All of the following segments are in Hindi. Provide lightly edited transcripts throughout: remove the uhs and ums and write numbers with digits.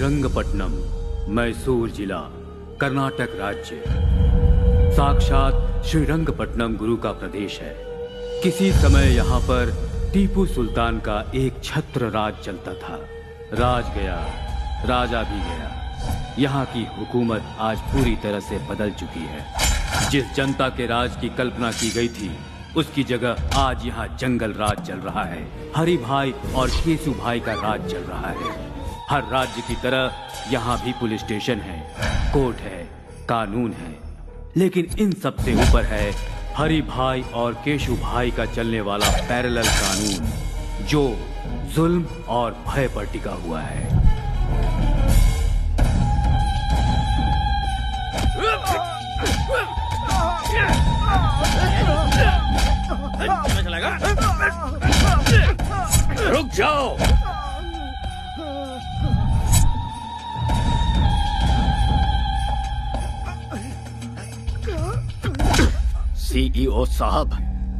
श्रीरंगपट्टनम, मैसूर जिला, कर्नाटक राज्य। साक्षात श्रीरंगपट्टनम गुरु का प्रदेश है। किसी समय यहाँ पर टीपू सुल्तान का एक छत्र राज चलता था। राज गया, राजा भी गया। यहाँ की हुकूमत आज पूरी तरह से बदल चुकी है। जिस जनता के राज की कल्पना की गई थी, उसकी जगह आज यहाँ जंगल राज चल रहा है। हरि भाई और केसु भाई का राज चल रहा है। हर राज्य की तरह यहाँ भी पुलिस स्टेशन है, कोर्ट है, कानून है, लेकिन इन सब से ऊपर है हरि भाई और केशु भाई का चलने वाला पैरेलल कानून, जो जुल्म और भय पर टिका हुआ है। रुक जाओ। सीईओ साहब,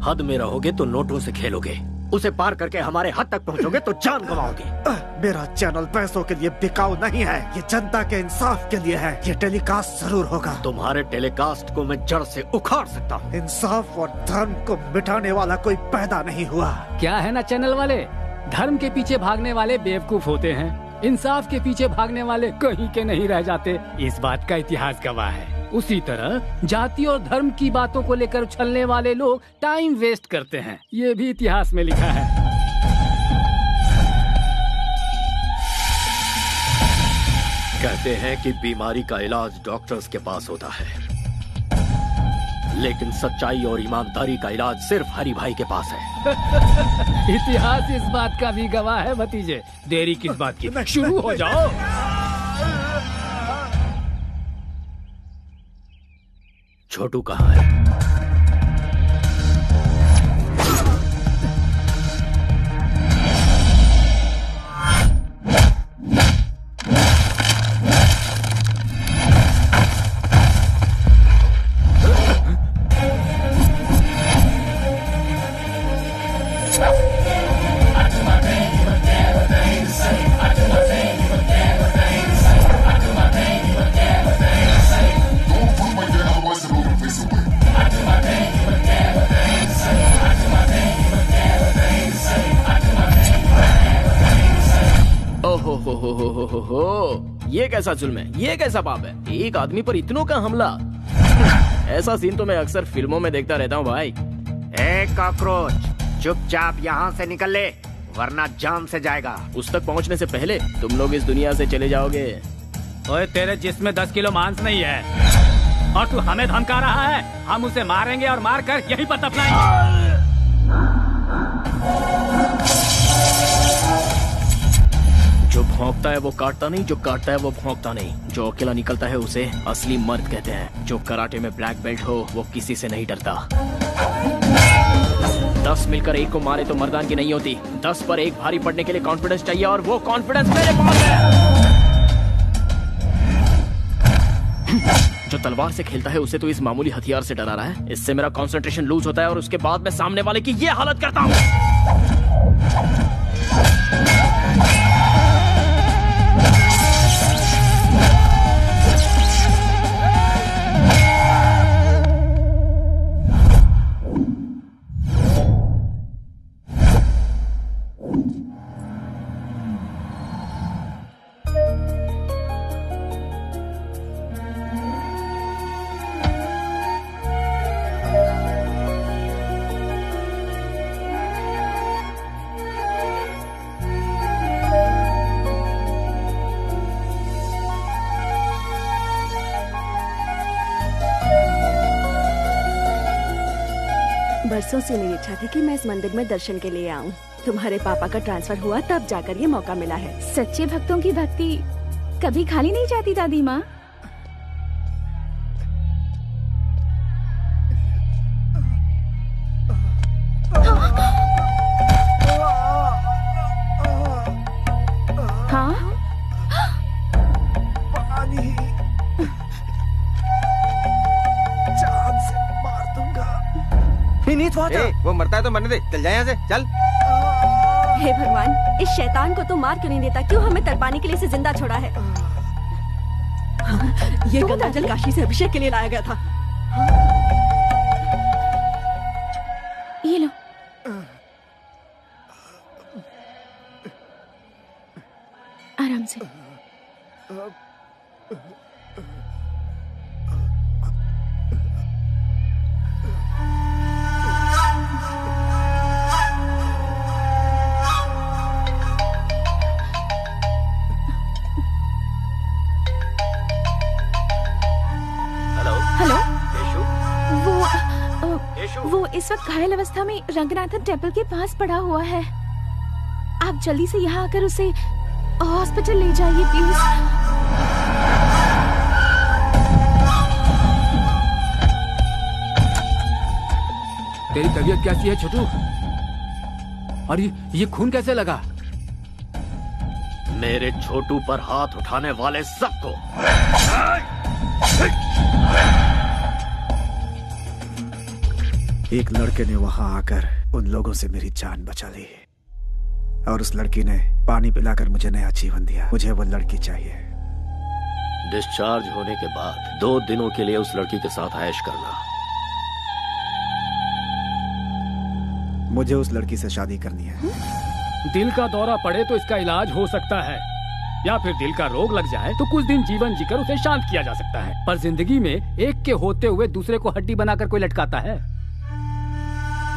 हद में रहोगे तो नोटों से खेलोगे, उसे पार करके हमारे हद तक पहुंचोगे तो जान गंवाओगे। मेरा चैनल पैसों के लिए बिकाऊ नहीं है, ये जनता के इंसाफ के लिए है। ये टेलीकास्ट जरूर होगा। तुम्हारे टेलीकास्ट को मैं जड़ से उखाड़ सकता हूँ। इंसाफ और धर्म को मिटाने वाला कोई पैदा नहीं हुआ। क्या है ना चैनल वाले, धर्म के पीछे भागने वाले बेवकूफ होते हैं, इंसाफ के पीछे भागने वाले कहीं के नहीं रह जाते। इस बात का इतिहास गवाह है। उसी तरह जाति और धर्म की बातों को लेकर उछलने वाले लोग टाइम वेस्ट करते हैं, ये भी इतिहास में लिखा है। कहते हैं कि बीमारी का इलाज डॉक्टर्स के पास होता है, लेकिन सच्चाई और ईमानदारी का इलाज सिर्फ हरि भाई के पास है। इतिहास इस बात का भी गवाह है भतीजे। देरी किस बात की, शुरू हो जाओ। छोटू कहाँ है? ये कैसा जुल्म है, ये कैसा पाप है, एक आदमी पर इतनों का हमला। ऐसा सीन तो मैं अक्सर फिल्मों में देखता रहता हूँ भाई। ए कॉकरोच, चुपचाप यहाँ से निकल ले, वरना जान से जाएगा। उस तक पहुँचने से पहले तुम लोग इस दुनिया से चले जाओगे। ओए, तेरे जिस्म में 10 किलो मांस नहीं है और तू हमें धमका रहा है। हम उसे मारेंगे और मार कर यहीं पर दफनाएंगे। जो भौंकता है वो काटता नहीं, जो काटता है वो भौंकता नहीं। जो अकेला निकलता है उसे असली मर्द कहते हैं। जो कराटे में ब्लैक बेल्ट हो वो किसी से नहीं डरता। 10 मिलकर एक को मारे तो मर्दानगी नहीं होती। 10 पर एक भारी पड़ने के लिए कॉन्फिडेंस चाहिए, और वो कॉन्फिडेंस मेरे पास है। जो तलवार से खेलता है उसे तो इस मामूली हथियार से डरा रहा है। इससे मेरा कंसंट्रेशन लूज होता है और उसके बाद मैं सामने वाले की ये हालत करता हूँ। बरसों से मेरी इच्छा थी कि मैं इस मंदिर में दर्शन के लिए आऊं। तुम्हारे पापा का ट्रांसफर हुआ तब जाकर ये मौका मिला है। सच्चे भक्तों की भक्ति कभी खाली नहीं जाती दादी माँ। हाँ, पानी, जान से मार दूंगा। नीच वो मरता है तो मरने दे, चल जाए यहाँ से, चल। हे भगवान, इस शैतान को तो मार क्यों नहीं देता? क्यों हमें तड़पाने के लिए इसे जिंदा छोड़ा है? ये गंगाजल काशी से अभिषेक के लिए लाया गया था। ये लो। आराम से। हेलो। वो इस वक्त घायल अवस्था में रंगनाथन टेम्पल के पास पड़ा हुआ है। आप जल्दी से यहाँ आकर उसे हॉस्पिटल ले जाइए प्लीज। तेरी तबीयत कैसी है छोटू? और ये खून कैसे लगा? मेरे छोटू पर हाथ उठाने वाले सबको एक लड़के ने वहां आकर उन लोगों से मेरी जान बचा ली और उस लड़की ने पानी पिलाकर मुझे नया जीवन दिया। मुझे वो लड़की चाहिए। डिस्चार्ज होने के बाद 2 दिनों के लिए उस लड़की के साथ ऐश करना। मुझे उस लड़की से शादी करनी है। दिल का दौरा पड़े तो इसका इलाज हो सकता है, या फिर दिल का रोग लग जाए तो कुछ दिन जीवन जीकर उसे शांत किया जा सकता है। पर जिंदगी में एक के होते हुए दूसरे को हड्डी बनाकर कोई लटकाता है?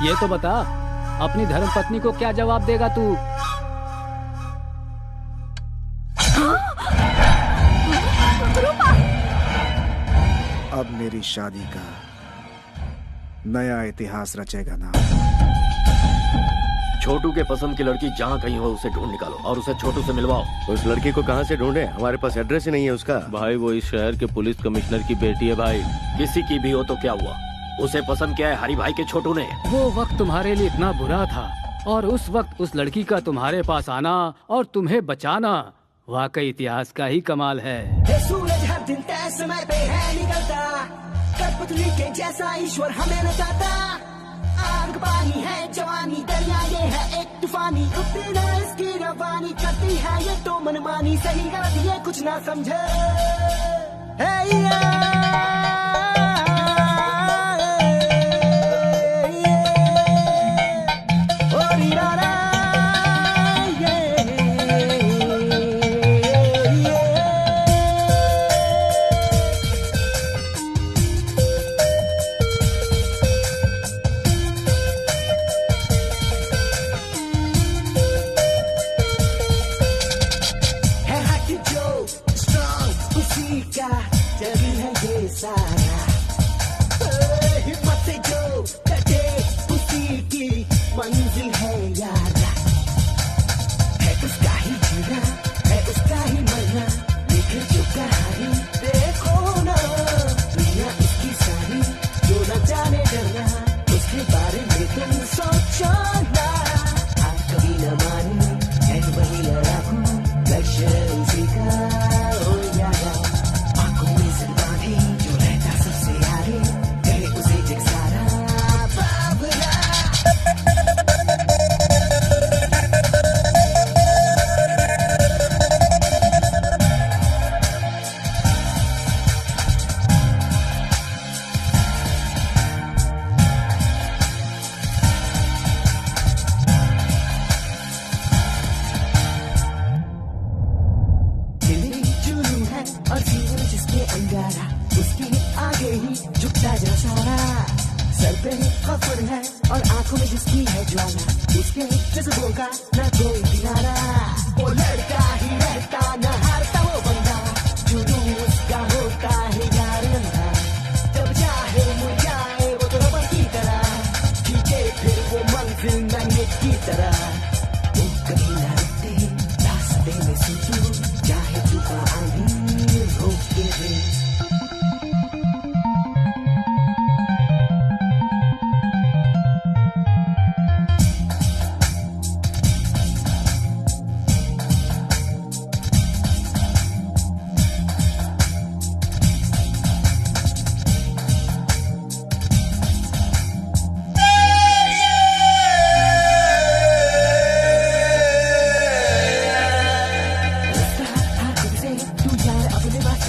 ये तो बता, अपनी धर्मपत्नी को क्या जवाब देगा तू? अब मेरी शादी का नया इतिहास रचेगा ना। छोटू के पसंद की लड़की जहाँ कहीं हो उसे ढूंढ निकालो और उसे छोटू से मिलवाओ। उस लड़की को कहाँ से ढूंढे? हमारे पास एड्रेस ही नहीं है उसका। भाई वो इस शहर के पुलिस कमिश्नर की बेटी है भाई। किसी की भी हो तो क्या हुआ, उसे पसंद किया है हरी भाई के छोटू ने। वो वक्त तुम्हारे लिए इतना बुरा था और उस वक्त उस लड़की का तुम्हारे पास आना और तुम्हें बचाना वाकई इतिहास का ही कमाल है। सूरज हर दिन तय समय पे है निकलता, कठपुतली के जैसा ईश्वर हमें नचाता। आग पानी है जवानी, दरिया ये है एक तूफानी। उतनी न इसकी रवानी, करती है ये तो मनमानी। सही गलत ये कुछ ना समझे।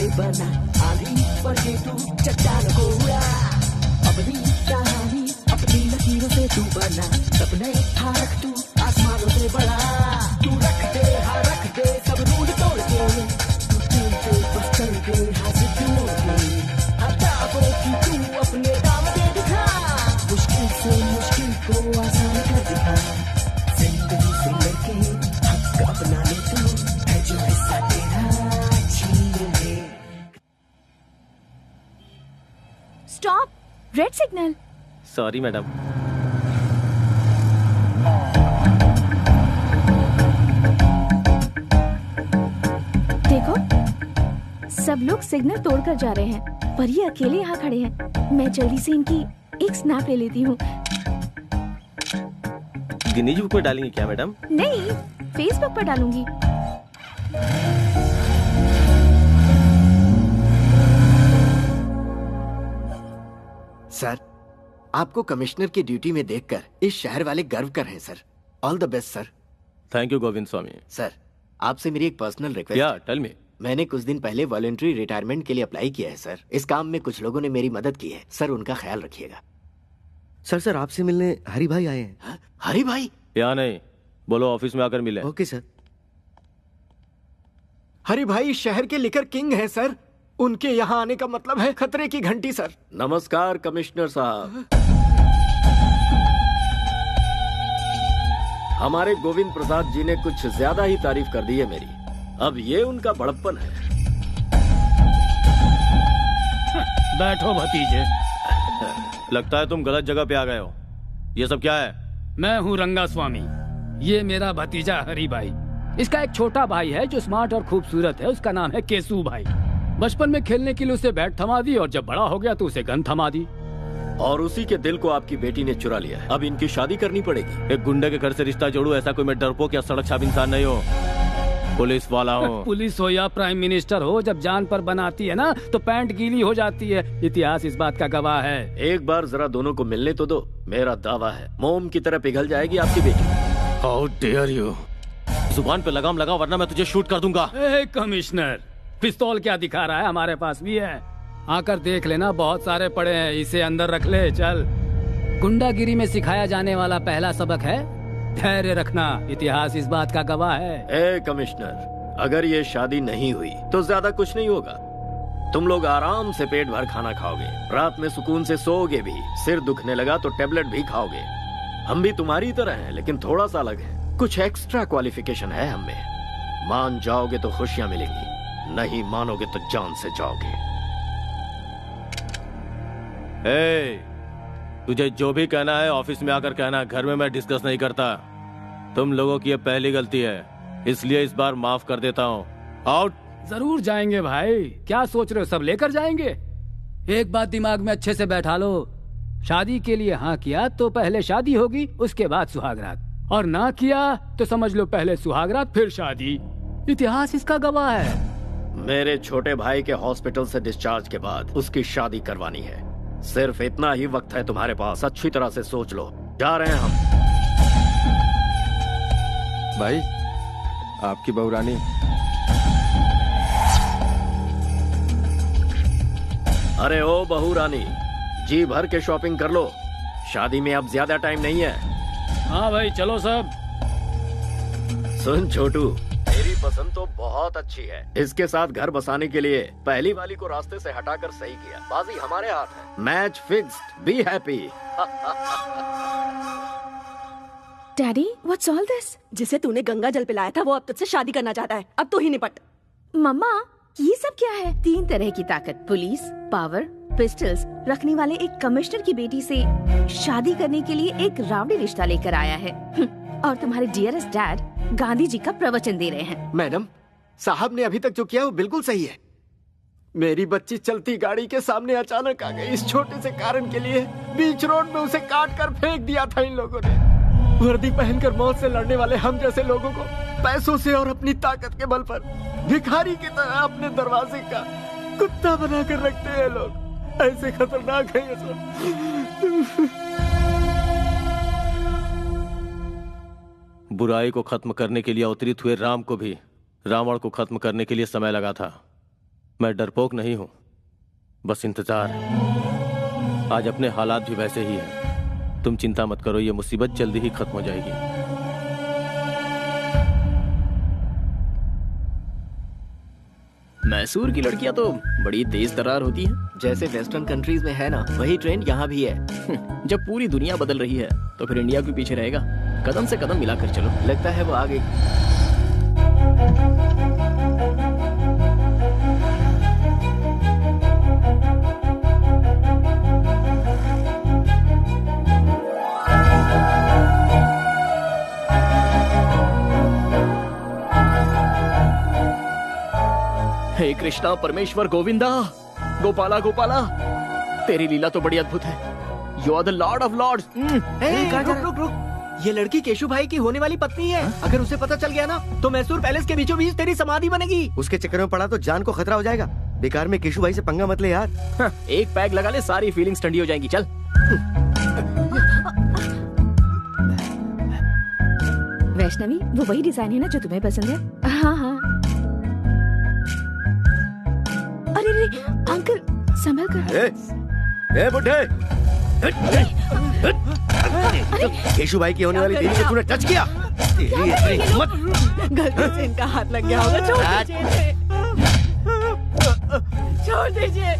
से बना आंधी पर के तू चट्टान को उड़ा अपनी कहानी अपनी लकीरों से तू बना सपने था रख तू आसमानों से बड़ा तू रख दे हाँ रख दे सब रूल तोड़ के तू चल के बस चल के हासिल तोड़ के हटाओ की तू अपने दाम दे दिखा मुश्किल से मुश्किल को आसान कर दिखा जिंदगी से लड़के हक अपना ले तू है जो हिस्सा तेरा छीन ले। Stop red signal. Sorry madam. देखो सब लोग सिग्नल तोड़कर जा रहे हैं पर ये अकेले यहाँ खड़े हैं। मैं जल्दी से इनकी एक स्नैप ले लेती हूँ। गिनीज बुक में डालेंगे क्या मैडम? नहीं, फेसबुक पर डालूंगी। सर, आपको कमिश्नर की ड्यूटी में देखकर इस शहर वाले गर्व कर रहे हैं sir. All the best sir. Thank you Govind Swami. Sir, आपसे मेरी एक पर्सनल रिक्वेस्ट। या टेल मी। मैंने कुछ दिन पहले वॉलंटरी रिटायरमेंट के लिए अप्लाई किया है सर। इस काम में कुछ लोगों ने मेरी मदद की है सर, उनका ख्याल रखिएगा। सर आपसे मिलने हरी भाई आए हैं। हाँ? हरी भाई? यहाँ नहीं, बोलो ऑफिस में आकर मिले। Okay sir. हरी भाई शहर के लिकर किंग हैं सर। उनके यहाँ आने का मतलब है खतरे की घंटी सर। नमस्कार कमिश्नर साहब। हमारे गोविंद प्रसाद जी ने कुछ ज्यादा ही तारीफ कर दी है मेरी। अब ये उनका बड़प्पन है। बैठो भतीजे। लगता है तुम गलत जगह पे आ गए हो। ये सब क्या है? मैं हूँ रंगा स्वामी। ये मेरा भतीजा हरी भाई। इसका एक छोटा भाई है जो स्मार्ट और खूबसूरत है। उसका नाम है केसू भाई। बचपन में खेलने के लिए उसे बैट थमा दी और जब बड़ा हो गया तो उसे गन थमा दी। और उसी के दिल को आपकी बेटी ने चुरा लिया है। अब इनकी शादी करनी पड़ेगी। एक गुंडे के घर से रिश्ता जोड़ू, ऐसा कोई मैं डरपोक या सड़क छाप इंसान नहीं हो। पुलिस वाला हूँ। पुलिस हो या प्राइम मिनिस्टर हो, जब जान पर बनाती है ना तो पैंट गीली हो जाती है। इतिहास इस बात का गवाह है। एक बार जरा दोनों को मिलने तो दो। मेरा दावा है मोम की तरह पिघल जाएगी आपकी बेटी। How dare you. जुबान पे लगाम लगा वरना मैं तुझे शूट कर दूंगा। कमिश्नर, पिस्तौल क्या दिखा रहा है? हमारे पास भी है, आकर देख लेना। बहुत सारे पड़े हैं, इसे अंदर रख ले। चल। गुंडागिरी में सिखाया जाने वाला पहला सबक है धैर्य रखना। इतिहास इस बात का गवाह है। ए कमिश्नर, अगर ये शादी नहीं हुई तो ज्यादा कुछ नहीं होगा। तुम लोग आराम से पेट भर खाना खाओगे, रात में सुकून से सोओगे भी। सिर दुखने लगा तो टेबलेट भी खाओगे। हम भी तुम्हारी तरह हैं, लेकिन थोड़ा सा अलग है। कुछ एक्स्ट्रा क्वालिफिकेशन है हमें। मान जाओगे तो खुशियां मिलेंगी, नहीं मानोगे तो जान से जाओगे। तुझे जो भी कहना है ऑफिस में आकर कहना। घर में मैं डिस्कस नहीं करता। तुम लोगों की ये पहली गलती है, इसलिए इस बार माफ कर देता हूँ। आउट। जरूर जाएंगे भाई, क्या सोच रहे हो? सब लेकर जाएंगे। एक बात दिमाग में अच्छे से बैठा लो, शादी के लिए हाँ किया तो पहले शादी होगी, उसके बाद सुहागरात। और ना किया तो समझ लो पहले सुहागरात फिर शादी। इतिहास इसका गवाह है। मेरे छोटे भाई के हॉस्पिटल से डिस्चार्ज के बाद उसकी शादी करवानी है। सिर्फ इतना ही वक्त है तुम्हारे पास, अच्छी तरह से सोच लो। जा रहे हैं हम। भाई, आपकी बहू रानी। अरे ओ बहू रानी, जी भर के शॉपिंग कर लो। शादी में अब ज्यादा टाइम नहीं है। हाँ भाई चलो सब। सुन छोटू, मेरी पसंद तो बहुत अच्छी है। इसके साथ घर बसाने के लिए पहली वाली को रास्ते से हटाकर सही किया। बाजी हमारे हाथ है। Match fixed. Be happy. Daddy, what's all this? जिसे तूने गंगा जल पिलाया था वो अब तुझसे शादी करना चाहता है। अब तू ही निपट। मम्मा, ये सब क्या है? 3 तरह की ताकत, पुलिस, पावर, पिस्टल्स रखने वाले एक कमिश्नर की बेटी से शादी करने के लिए एक रावड़ी रिश्ता लेकर आया है। और तुम्हारे डियरेस्ट डैड गांधी जी का प्रवचन दे रहे हैं। मैडम, साहब ने अभी तक जो किया वो बिल्कुल सही है। मेरी बच्ची चलती गाड़ी के सामने अचानक आ गई। इस छोटे से कारण के लिए बीच रोड में उसे काट कर फेंक दिया था इन लोगों ने। वर्दी पहनकर मौत से लड़ने वाले हम जैसे लोगों को पैसों से और अपनी ताकत के बल पर भिखारी की तरह अपने दरवाजे का कुत्ता बनाकर रखते हैं लोग। ऐसे खतरनाक है ये सब। बुराई को खत्म करने के लिए अवतरित हुए राम को भी रावण को खत्म करने के लिए समय लगा था। मैं डरपोक नहीं हूं, बस इंतजार है। आज अपने हालात भी वैसे ही हैं। तुम चिंता मत करो, ये मुसीबत जल्दी ही खत्म हो जाएगी। मैसूर की लड़कियां तो बड़ी तेज तर्रार होती हैं। जैसे वेस्टर्न कंट्रीज में है ना, वही ट्रेंड यहाँ भी है। जब पूरी दुनिया बदल रही है तो फिर इंडिया क्यों पीछे रहेगा? कदम से कदम मिलाकर चलो। लगता है वो आ गई। हे कृष्णा, परमेश्वर, गोविंदा, गोपाला गोपाला, तेरी लीला तो बड़ी अद्भुत है। You are the lord of lords. रुक रुक रुक, ये लड़की केशु भाई की होने वाली पत्नी है। अगर उसे पता चल गया ना तो मैसूर पैलेस के बीचों बीच तेरी समाधि बनेगी। उसके चक्कर में पड़ा तो जान को खतरा हो जाएगा। बेकार में केशु भाई से पंगा मत ले यार। एक पैग लगा ले, सारी फीलिंग्स ठंडी हो जाएंगी। चल। वैष्णवी, वो वही डिजाइन है ना जो तुम्हें पसंद है? हाँ हाँ। अरे अरे अंकल, संभल कर। ए बुड्ढे, केशु भाई की होने वाली बीवी को तूने टच किया। तेरी इतनी हिम्मत। गलती से इनका हाथ लग गया होगा। छोड़ दीजिए।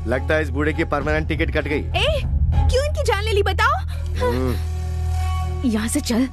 लगता है इस बूढ़े की परमानेंट टिकट कट गई। क्यों इनकी जान ले ली बताओ? यहाँ से चल।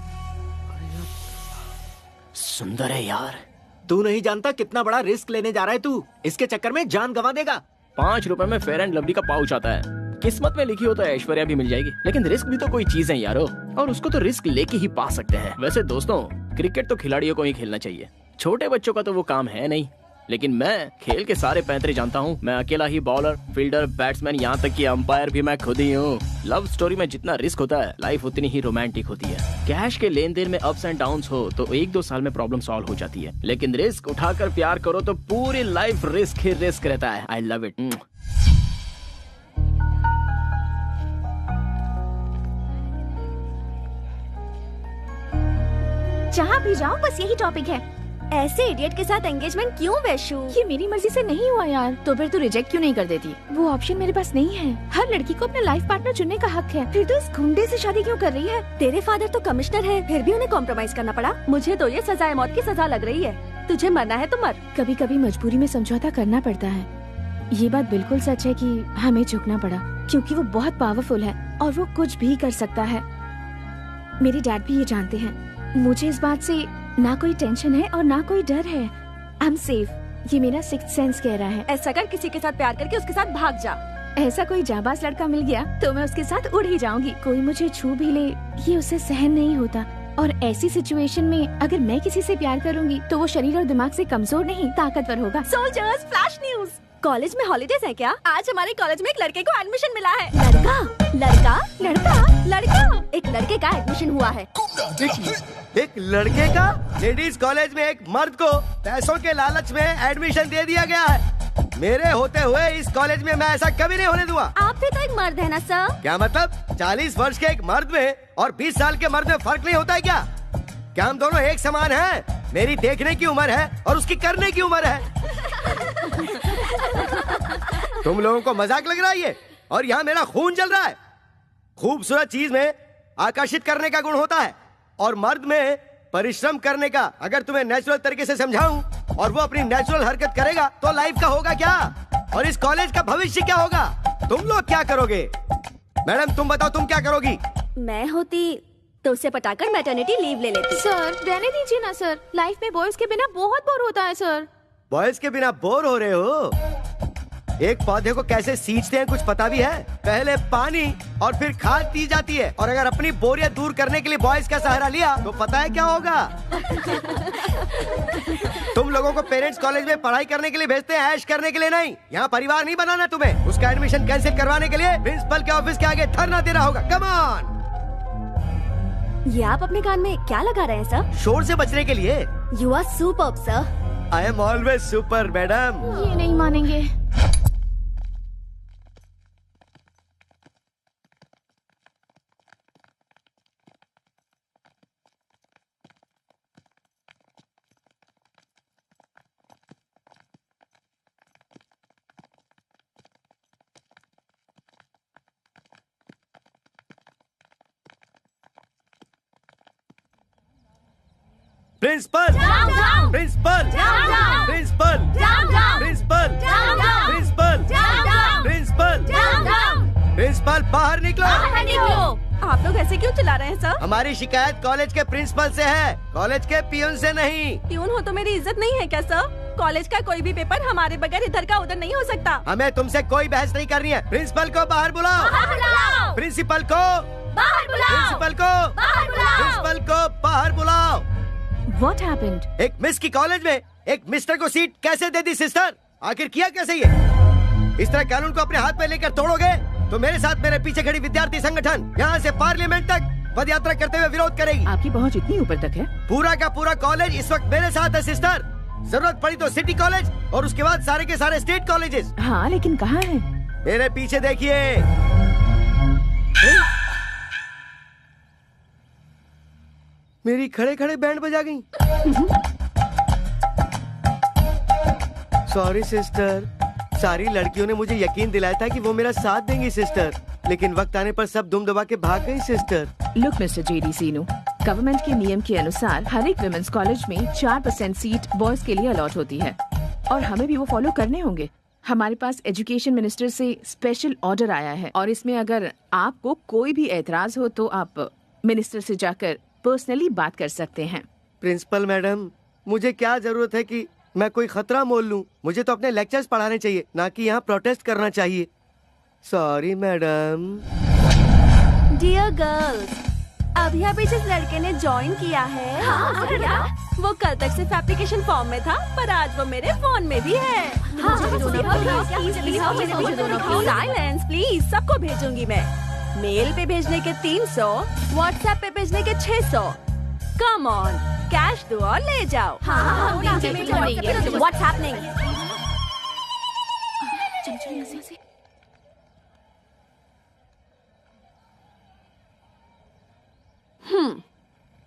सुंदर है यार। तू नहीं जानता कितना बड़ा रिस्क लेने जा रहा है तू। इसके चक्कर में जान गंवा देगा। 5 रुपए में फेयर एंड लवली का पाउच आता है। किस्मत में लिखी हो तो ऐश्वर्या भी मिल जाएगी, लेकिन रिस्क भी तो कोई चीज है यारो, और उसको तो रिस्क लेके ही पा सकते हैं। वैसे दोस्तों, क्रिकेट तो खिलाड़ियों को ही खेलना चाहिए, छोटे बच्चों का तो वो काम है नहीं। लेकिन मैं खेल के सारे पैंतरे जानता हूँ। मैं अकेला ही बॉलर, फील्डर, बैट्समैन, यहाँ तक कि अंपायर भी मैं खुद ही हूँ। लव स्टोरी में जितना रिस्क होता है, लाइफ उतनी ही रोमांटिक होती है। कैश के लेन देन में अप्स एंड डाउन्स हो तो 1-2 साल में प्रॉब्लम सॉल्व हो जाती है, लेकिन रिस्क उठाकर प्यार करो तो पूरी लाइफ रिस्क ही रिस्क रहता है। I love it. जहाँ भी जाओ बस यही टॉपिक है। ऐसे इडियट के साथ एंगेजमेंट क्यों वैशु? ये मेरी मर्जी से नहीं हुआ यार। तो फिर तू रिजेक्ट क्यों नहीं कर देती? वो ऑप्शन मेरे पास नहीं है। हर लड़की को अपना लाइफ पार्टनर चुनने का हक है। फिर तो इस गुंडे से शादी क्यों कर रही है? तेरे फादर तो कमिश्नर है, फिर भी उन्हें कॉम्प्रोमाइज करना पड़ा। मुझे तो ये सजाए मौत की सजा लग रही है। तुझे मरना है तो मर। कभी कभी मजबूरी में समझौता करना पड़ता है। ये बात बिल्कुल सच है कि हमें झुकना पड़ा, क्योंकि वो बहुत पावरफुल है और वो कुछ भी कर सकता है। मेरे डैड भी ये जानते हैं। मुझे इस बात से ना कोई टेंशन है और ना कोई डर है। I am safe. ये मेरा सिक्स्थ सेंस कह रहा है। ऐसा कर, किसी के साथ प्यार करके उसके साथ भाग जा। ऐसा कोई जाबाज लड़का मिल गया तो मैं उसके साथ उड़ ही जाऊंगी। कोई मुझे छू भी ले, ये उसे सहन नहीं होता। और ऐसी सिचुएशन में अगर मैं किसी से प्यार करूंगी तो वो शरीर और दिमाग से कमजोर नहीं, ताकतवर होगा। Soldiers, flash news. कॉलेज में हॉलीडेज है क्या? आज हमारे कॉलेज में एक लड़के को एडमिशन मिला है। लड़का लड़का लड़का लड़का एक लड़के का एडमिशन हुआ है। एक लड़के का लेडीज कॉलेज में एक मर्द को पैसों के लालच में एडमिशन दे दिया गया है। मेरे होते हुए इस कॉलेज में मैं ऐसा कभी नहीं होने दूंगा। आप भी तो एक मर्द है ना सर? क्या मतलब? 40 वर्ष के एक मर्द में और 20 साल के मर्द में फर्क नहीं होता है क्या? क्या हम दोनों एक समान हैं? मेरी देखने की उम्र है और उसकी करने की उम्र है। तुम लोगों को मजाक लग रहा है ये? और यहाँ मेरा खून जल रहा है। खूबसूरत चीज में आकर्षित करने का गुण होता है और मर्द में परिश्रम करने का। अगर तुम्हें नेचुरल तरीके से समझाऊं और वो अपनी नेचुरल हरकत करेगा तो लाइफ का होगा क्या, और इस कॉलेज का भविष्य क्या होगा? तुम लोग क्या करोगे? मैडम तुम बताओ, तुम क्या करोगी? मैं होती तो उसे पटाकर मैटरनिटी लीव ले लेती। सर रहने दीजिए ना सर। लाइफ में बॉयज के बिना बहुत बोर होता है सर। बॉयज के बिना बोर हो रहे हो? एक पौधे को कैसे सींचते हैं कुछ पता भी है? पहले पानी और फिर खाद दी जाती है। और अगर अपनी बोरियत दूर करने के लिए बॉयज का सहारा लिया तो पता है क्या होगा? तुम लोगों को पेरेंट्स कॉलेज में पढ़ाई करने के लिए भेजते हैं, ऐश करने के लिए नहीं। यहाँ परिवार नहीं बनाना तुम्हें। उसका एडमिशन कैंसिल करवाने के लिए प्रिंसिपल के ऑफिस के आगे धरना देना होगा। Come on. ये आप अपने कान में क्या लगा रहे हैं सर? शोर से बचने के लिए। You are superb sir. I am always super madam. ये नहीं मानेंगे। Principal, principal, principal, principal, principal, principal, principal, बाहर निकलो। आप लोग ऐसे क्यों चिल्ला रहे हैं सर? हमारी शिकायत कॉलेज के प्रिंसिपल से है, कॉलेज के पियून से नहीं। प्यून हो तो मेरी इज्जत नहीं है क्या सर? कॉलेज का कोई भी पेपर हमारे बगैर इधर का उधर नहीं हो सकता। हमें तुमसे कोई बहस नहीं करनी है। प्रिंसिपल को बाहर बुलाओ। प्रिंसिपल को बाहर बुलाओ। प्रिंसिपल को बाहर बुलाओ। प्रिंसिपल को बाहर बुलाओ। What happened? एक मिस की कॉलेज में एक मिस्टर को सीट कैसे दे दी सिस्टर? आखिर किया कैसे ये? इस तरह कानून को अपने हाथ में लेकर तोड़ोगे तो मेरे साथ मेरे पीछे खड़ी विद्यार्थी संगठन यहाँ से पार्लियामेंट तक पद यात्रा करते हुए विरोध करेगी। आपकी पहुंच इतनी ऊपर तक है? पूरा का पूरा कॉलेज इस वक्त मेरे साथ है सिस्टर। जरूरत पड़ी तो सिटी कॉलेज और उसके बाद सारे के सारे स्टेट कॉलेजेस। हाँ, लेकिन कहाँ है? मेरे पीछे देखिए। मेरी खड़े खड़े बैंड बजा गई। सॉरी सिस्टर, सारी लड़कियों ने मुझे यकीन दिलाया था कि वो मेरा साथ देंगी सिस्टर, लेकिन वक्त आने पर सब दुम दबा के भाग गई सिस्टर। लुक मिस्टर जेडी सीनू, गवर्नमेंट के नियम के अनुसार हर एक विमेंस कॉलेज में 4% सीट बॉयज के लिए अलॉट होती है और हमें भी वो फॉलो करने होंगे। हमारे पास एजुकेशन मिनिस्टर से स्पेशल ऑर्डर आया है और इसमें अगर आपको कोई भी एतराज हो तो आप मिनिस्टर से जाकर पर्सनली बात कर सकते हैं। प्रिंसिपल मैडम, मुझे क्या जरूरत है कि मैं कोई खतरा मोल लूं? मुझे तो अपने लेक्चर्स पढ़ाने चाहिए, ना कि यहाँ प्रोटेस्ट करना चाहिए। Sorry madam. डियर गर्ल्स, अभी अभी जिस लड़के ने ज्वाइन किया है वो कल तक सिर्फ एप्लीकेशन फॉर्म में था, पर आज वो मेरे फोन में भी है। साइलेंस प्लीज, सबको भेजूंगी मैं। मेल पे भेजने के 300, व्हाट्सएप पे भेजने के 600। कम ऑन, कैश दो और ले जाओ। What's happening?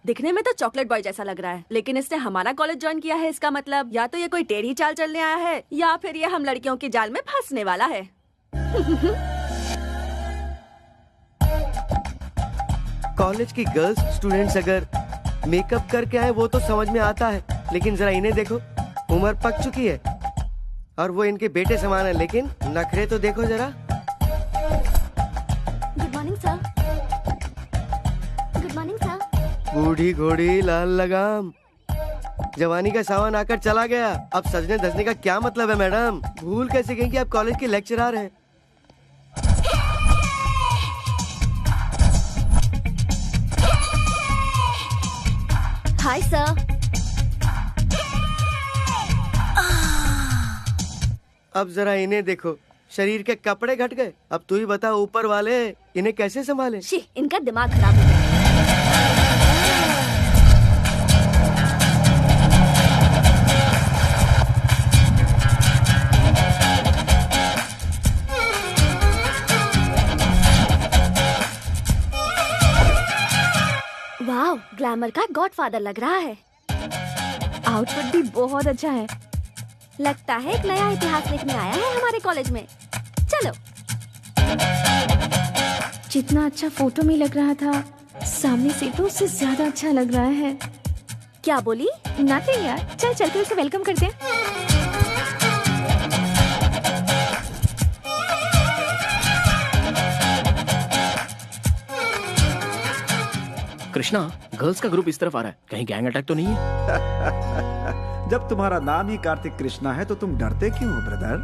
दिखने में तो चॉकलेट बॉय जैसा लग रहा है, लेकिन इसने हमारा कॉलेज ज्वाइन किया है। इसका मतलब या तो ये कोई टेढ़ी चाल चलने आया है या फिर ये हम लड़कियों की जाल में फंसने वाला है। कॉलेज की गर्ल्स स्टूडेंट्स अगर मेकअप करके आए वो तो समझ में आता है, लेकिन जरा इन्हें देखो, उम्र पक चुकी है और वो इनके बेटे समान है, लेकिन नखरे तो देखो जरा। Good morning sir. Good morning sir. बूढ़ी घोड़ी लाल लगाम, जवानी का सावन आकर चला गया, अब सजने धजने का क्या मतलब है मैडम? भूल कैसे गई कि आप कॉलेज के लेक्चरर हैं? Hi sir. अब जरा इन्हें देखो, शरीर के कपड़े घट गए। अब तू ही बता ऊपर वाले इन्हें कैसे संभाले? शी, इनका दिमाग खराब हो गया। वाओ, ग्लैमर का गॉडफादर लग रहा है। आउटफिट भी बहुत अच्छा है। लगता है एक नया इतिहास लिखने आया है हमारे कॉलेज में। चलो। जितना अच्छा फोटो में लग रहा था, सामने से तो उससे ज्यादा अच्छा लग रहा है। क्या बोली? नथिंग यार, चल चलकर उसे वेलकम करते हैं। कृष्णा, गर्ल्स का ग्रुप इस तरफ आ रहा है, कहीं गैंग अटैक तो नहीं है? जब तुम्हारा नाम ही कार्तिक कृष्णा है तो तुम डरते क्यों हो ब्रदर?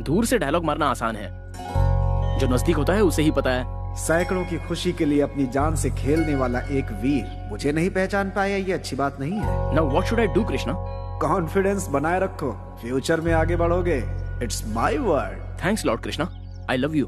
दूर से डायलॉग मारना आसान है, जो नजदीक होता है उसे ही पता है। सैकड़ों की खुशी के लिए अपनी जान से खेलने वाला एक वीर मुझे नहीं पहचान पाया, ये अच्छी बात नहीं है। Now what should I do Krishna? Confidence बनाए रखो, फ्यूचर में आगे बढ़ोगे। It's my word. Thanks lord Krishna, I love you.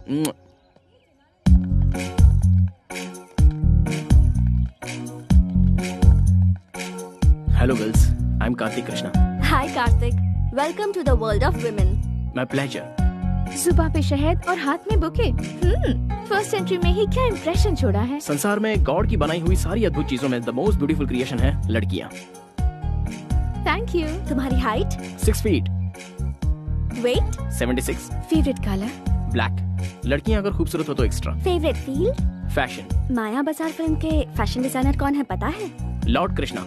Hello girls, I am Kartik Krishna. Hi Kartik, welcome to the world of women. My pleasure. सुबह पे शहद और हाथ में बुके। फर्स्ट एंट्री में ही क्या इंप्रेशन छोड़ा है। संसार में गॉड की बनाई हुई सारी अद्भुत चीजों में द मोस्ट ब्यूटीफुल क्रिएशन है लड़कियां। Thank you. तुम्हारी हाइट? 6 फीट। वेट? 76। Favourite colour? ब्लैक। लड़कियां अगर खूबसूरत हो तो extra. Favourite field? Fashion. Maya Bazaar film के फैशन डिजाइनर कौन है पता है? लॉर्ड कृष्णा।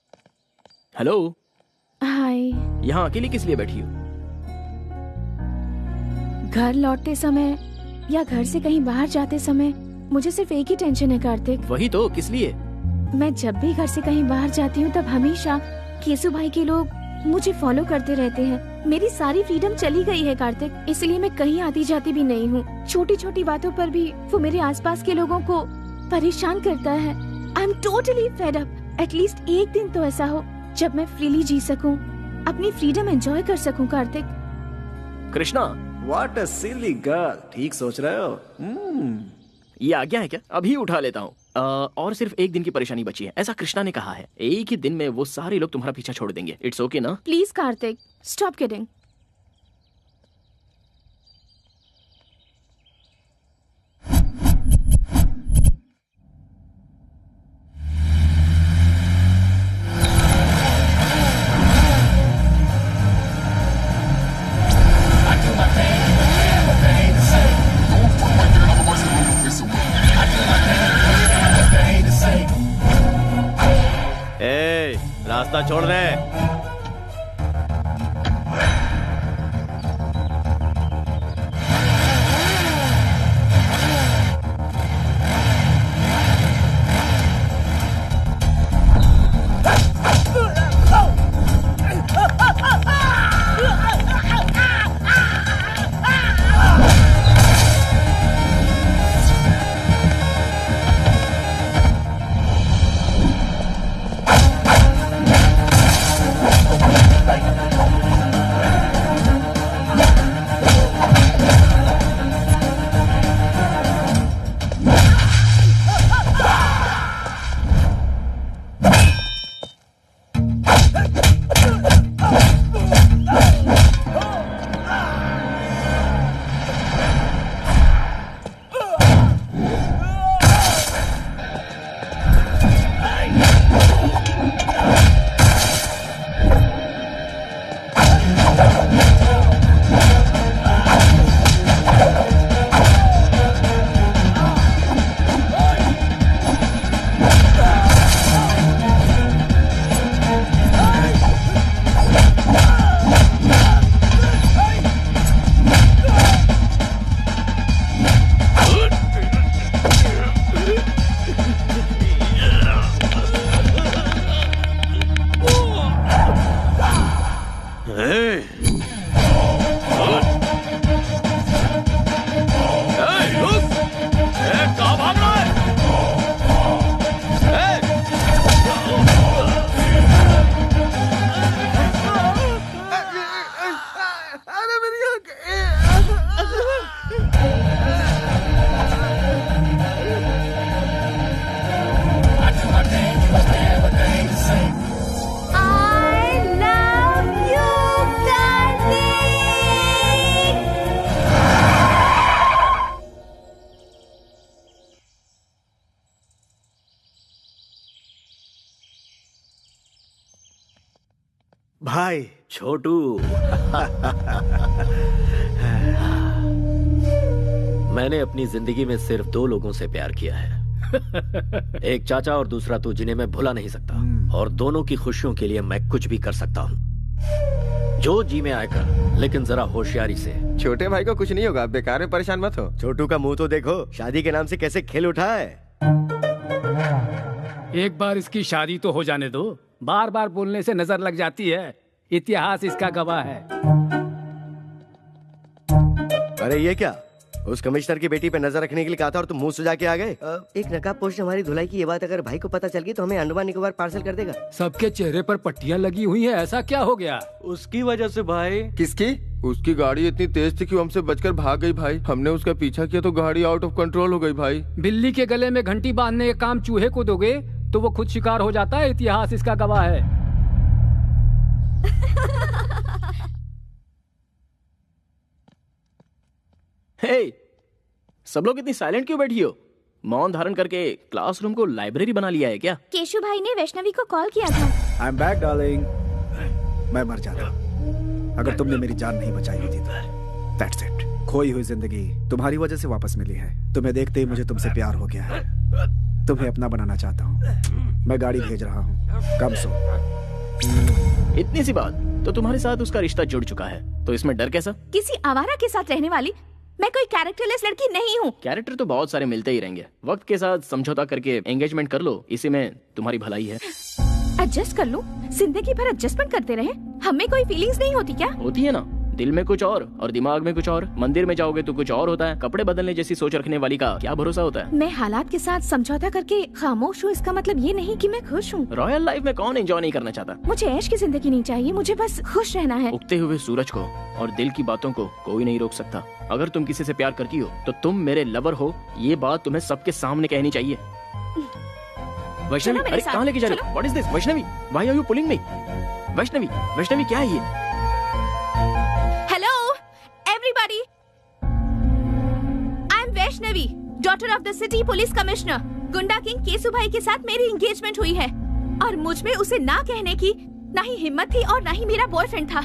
हेलो। हाय। यहाँ अकेली किस लिए बैठी हो? घर लौटते समय या घर से कहीं बाहर जाते समय मुझे सिर्फ एक ही टेंशन है कार्तिक। वही तो, किस लिए? मैं जब भी घर से कहीं बाहर जाती हूँ तब हमेशा केसु भाई के लोग मुझे फॉलो करते रहते हैं। मेरी सारी फ्रीडम चली गई है कार्तिक, इसलिए मैं कहीं आती जाती भी नहीं हूँ। छोटी छोटी बातों पर भी वो मेरे आसपास के लोगों को परेशान करता है। I am totally fed up. At least एक दिन तो ऐसा हो जब मैं फ्रीली जी सकूं, अपनी फ्रीडम एंजॉय कर सकूं Kartik. Krishna. What a silly girl. ठीक सोच रहे हो। ये आज्ञा है क्या? अभी उठा लेता हूँ। और सिर्फ एक दिन की परेशानी बची है, ऐसा कृष्णा ने कहा है। एक ही दिन में वो सारे लोग तुम्हारा पीछा छोड़ देंगे। इट्स ओके ना? Please Kartik, stop kidding. रास्ता छोड़ दे। भाई छोटू। मैंने अपनी जिंदगी में सिर्फ 2 लोगों से प्यार किया है, एक चाचा और दूसरा तू, जिन्हें मैं भुला नहीं सकता। और दोनों की खुशियों के लिए मैं कुछ भी कर सकता हूँ। जो जी में आएगा, लेकिन जरा होशियारी से। छोटे भाई को कुछ नहीं होगा, बेकार में परेशान मत हो। छोटू का मुंह तो देखो, शादी के नाम से कैसे खेल उठा है। एक बार इसकी शादी तो हो जाने दो, बार बार बोलने से नजर लग जाती है। इतिहास इसका गवाह है। अरे ये क्या, उस कमिश्नर की बेटी पे नजर रखने के लिए कहा था और तुम मुंह सुजा के आ गए। एक नकाबपोश ने हमारी धुलाई की ये बात अगर भाई को पता चल गई तो हमें अंडमान निकोबार पार्सल कर देगा। सबके चेहरे पर पट्टियां लगी हुई हैं, ऐसा क्या हो गया? उसकी वजह से भाई। किसकी? उसकी गाड़ी इतनी तेज थी कि वो हमसे बचकर भाग गई भाई। हमने उसका पीछा किया तो गाड़ी आउट ऑफ कंट्रोल हो गई भाई। बिल्ली के गले में घंटी बांधने का काम चूहे को दोगे तो वो खुद शिकार हो जाता है। इतिहास इसका गवाह है। हे, सब लोग इतनी साइलेंट क्यों बैठी हो? मौन धारण करके क्लासरूम को लाइब्रेरी बना लिया है क्या? केशु भाई ने वैष्णवी को कॉल किया था। I am back darling. मैं मर जाता अगर तुमने मेरी जान नहीं बचाई होती तो। That's it. खोई हुई जिंदगी तुम्हारी वजह से वापस मिली है। तुम्हें देखते ही मुझे तुमसे प्यार हो गया है। तुम्हें अपना बनाना चाहता हूँ। मैं गाड़ी भेज रहा हूँ, कम सो। इतनी सी बात, तो तुम्हारे साथ उसका रिश्ता जुड़ चुका है, तो इसमें डर कैसा? किसी आवारा के साथ रहने वाली मैं कोई कैरेक्टरलेस लड़की नहीं हूँ। कैरेक्टर तो बहुत सारे मिलते ही रहेंगे, वक्त के साथ समझौता करके एंगेजमेंट कर लो, इसी में तुम्हारी भलाई है। एडजस्ट कर लूं? जिंदगी भर एडजस्टमेंट करते रहे, हमें कोई फीलिंग्स नहीं होती क्या? होती है ना, दिल में कुछ और दिमाग में कुछ और। मंदिर में जाओगे तो कुछ और होता है, कपड़े बदलने जैसी सोच रखने वाली का क्या भरोसा होता है। मैं हालात के साथ समझौता करके खामोश हूँ, इसका मतलब ये नहीं कि मैं खुश हूँ। रॉयल लाइफ में कौन एंजॉय नहीं करना चाहता? मुझे ऐश की जिंदगी नहीं चाहिए, मुझे बस खुश रहना है। उगते हुए सूरज को और दिल की बातों को कोई नहीं रोक सकता। अगर तुम किसी से प्यार करती हो तो तुम मेरे लवर हो, ये बात तुम्हें सबके सामने कहनी चाहिए। वैष्णवी, अरे कहाँ लेके जा रहे हो? What is this? Vaishnavi, why are you pulling me? Vaishnavi क्या है ये? Hello everybody, I am Vaishnavi, daughter of the city police commissioner. गुंडा किंग केसु भाई के साथ मेरी एंगेजमेंट हुई है और मुझ में उसे ना कहने की ना ही हिम्मत थी और ना ही मेरा बॉयफ्रेंड था।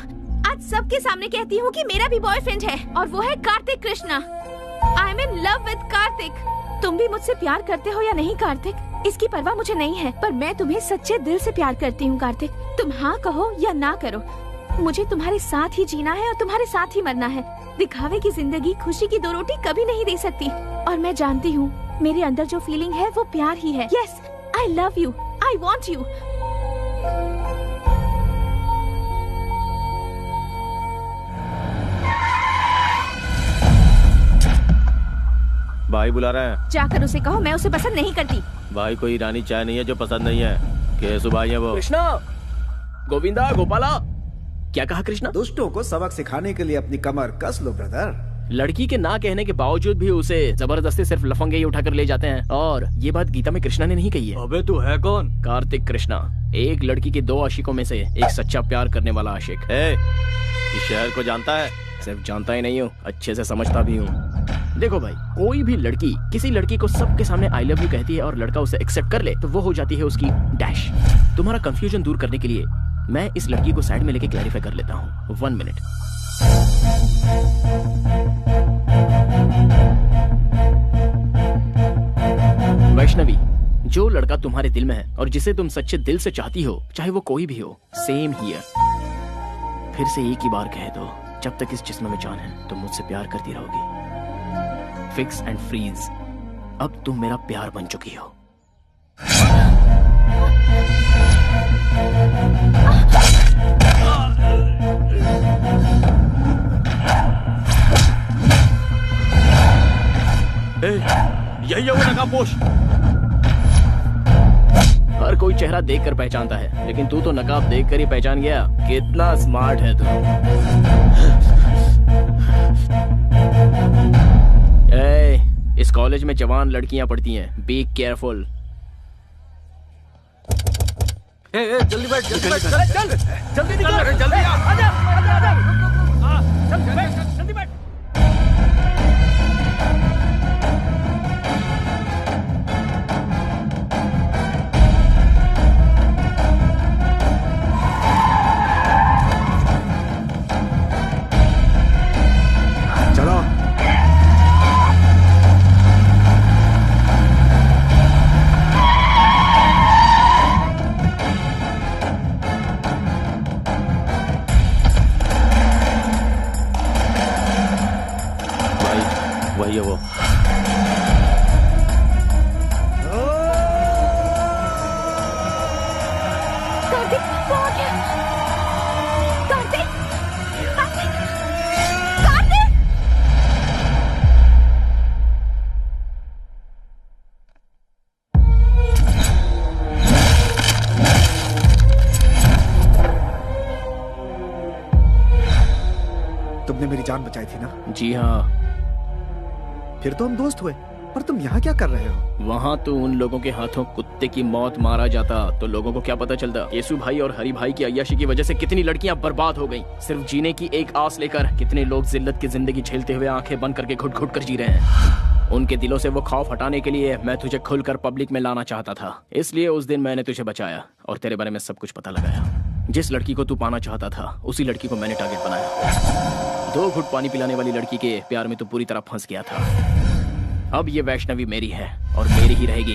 आज सबके सामने कहती हूँ कि मेरा भी बॉयफ्रेंड है और वो है Kartik Krishna. I am in love with Kartik. तुम भी मुझसे प्यार करते हो या नहीं कार्तिक, इसकी परवाह मुझे नहीं है, पर मैं तुम्हें सच्चे दिल से प्यार करती हूँ कार्तिक। तुम हाँ कहो या ना करो, मुझे तुम्हारे साथ ही जीना है और तुम्हारे साथ ही मरना है। दिखावे की जिंदगी खुशी की 2 रोटी कभी नहीं दे सकती और मैं जानती हूँ मेरे अंदर जो फीलिंग है वो प्यार ही है। Yes, I love you, I want you. भाई बुला रहे हैं। जाकर उसे कहो मैं उसे पसंद नहीं करती। भाई कोई ईरानी चाय नहीं है जो पसंद नहीं है। केसु भाई है वो। कृष्णा, गोविंदा, गोपाला, क्या कहा कृष्णा? दुष्टों को सबक सिखाने के लिए अपनी कमर कस लो ब्रदर। लड़की के ना कहने के बावजूद भी उसे जबरदस्ती सिर्फ लफंगे ही उठाकर ले जाते हैं, और ये बात गीता में कृष्णा ने नहीं कही है। अबे तू है कौन? कार्तिक कृष्णा, एक लड़की के 2 आशिकों में से एक सच्चा प्यार करने वाला आशिक। इस शहर को जानता है? सिर्फ जानता ही नहीं हूँ, अच्छे से समझता भी हूँ। देखो भाई, कोई भी लड़की किसी लड़की को सबके सामने आई लव यू कहती है और लड़का उसे एक्सेप्ट कर ले तो वो हो जाती है उसकी डैश। तुम्हारा कंफ्यूजन दूर करने के लिए मैं इस लड़की को साइड में लेके क्लैरिफाई कर लेता हूँ। 1 मिनट। वैष्णवी, जो लड़का तुम्हारे दिल में है और जिसे तुम सच्चे दिल से चाहती हो, चाहे वो कोई भी हो, सेम हियर। फिर से एक ही बार कह दो, जब तक इस जिस्म में जान है तुम मुझसे प्यार करती रहोगी। फिक्स एंड फ्रीज, अब तुम मेरा प्यार बन चुकी हो। यही है वो नकाबपोश। हर कोई चेहरा देखकर पहचानता है, लेकिन तू तो नकाब देखकर ही पहचान गया। कितना स्मार्ट है तू। इस कॉलेज में जवान लड़कियां पढ़ती हैं, बी केयरफुल। जल्दी बैठ, जल्दी बैठ, चल जल्दी निकल, जल्दी आजा, जल्दी बैठ। चलो। वही है वो। कार्तिक, वो आ गया। कार्तिक, कार्तिक, कार्तिक। तुमने मेरी जान बचाई थी ना? जी हाँ। फिर तो हम दोस्त हुए, पर तुम यहाँ क्या कर रहे हो? वहाँ तो उन लोगों के हाथों कुत्ते की मौत मारा जाता तो लोगों को क्या पता चलता। केसु भाई और हरि भाई की अय्याशी की वजह से कितनी लड़कियाँ बर्बाद हो गईं। सिर्फ जीने की एक आस लेकर कितने लोग जिल्लत की जिंदगी झेलते हुए आंखें बंद करके घुट घुट कर जी रहे हैं। उनके दिलों से वो खौफ हटाने के लिए मैं तुझे खुलकर पब्लिक में लाना चाहता था, इसलिए उस दिन मैंने तुझे बचाया और तेरे बारे में सब कुछ पता लगाया। जिस लड़की को तू पाना चाहता था उसी लड़की को मैंने टारगेट बनाया। 2 घुट पानी पिलाने वाली लड़की के प्यार में तो पूरी तरह फंस गया था। अब ये वैष्णवी मेरी है और मेरी ही रहेगी।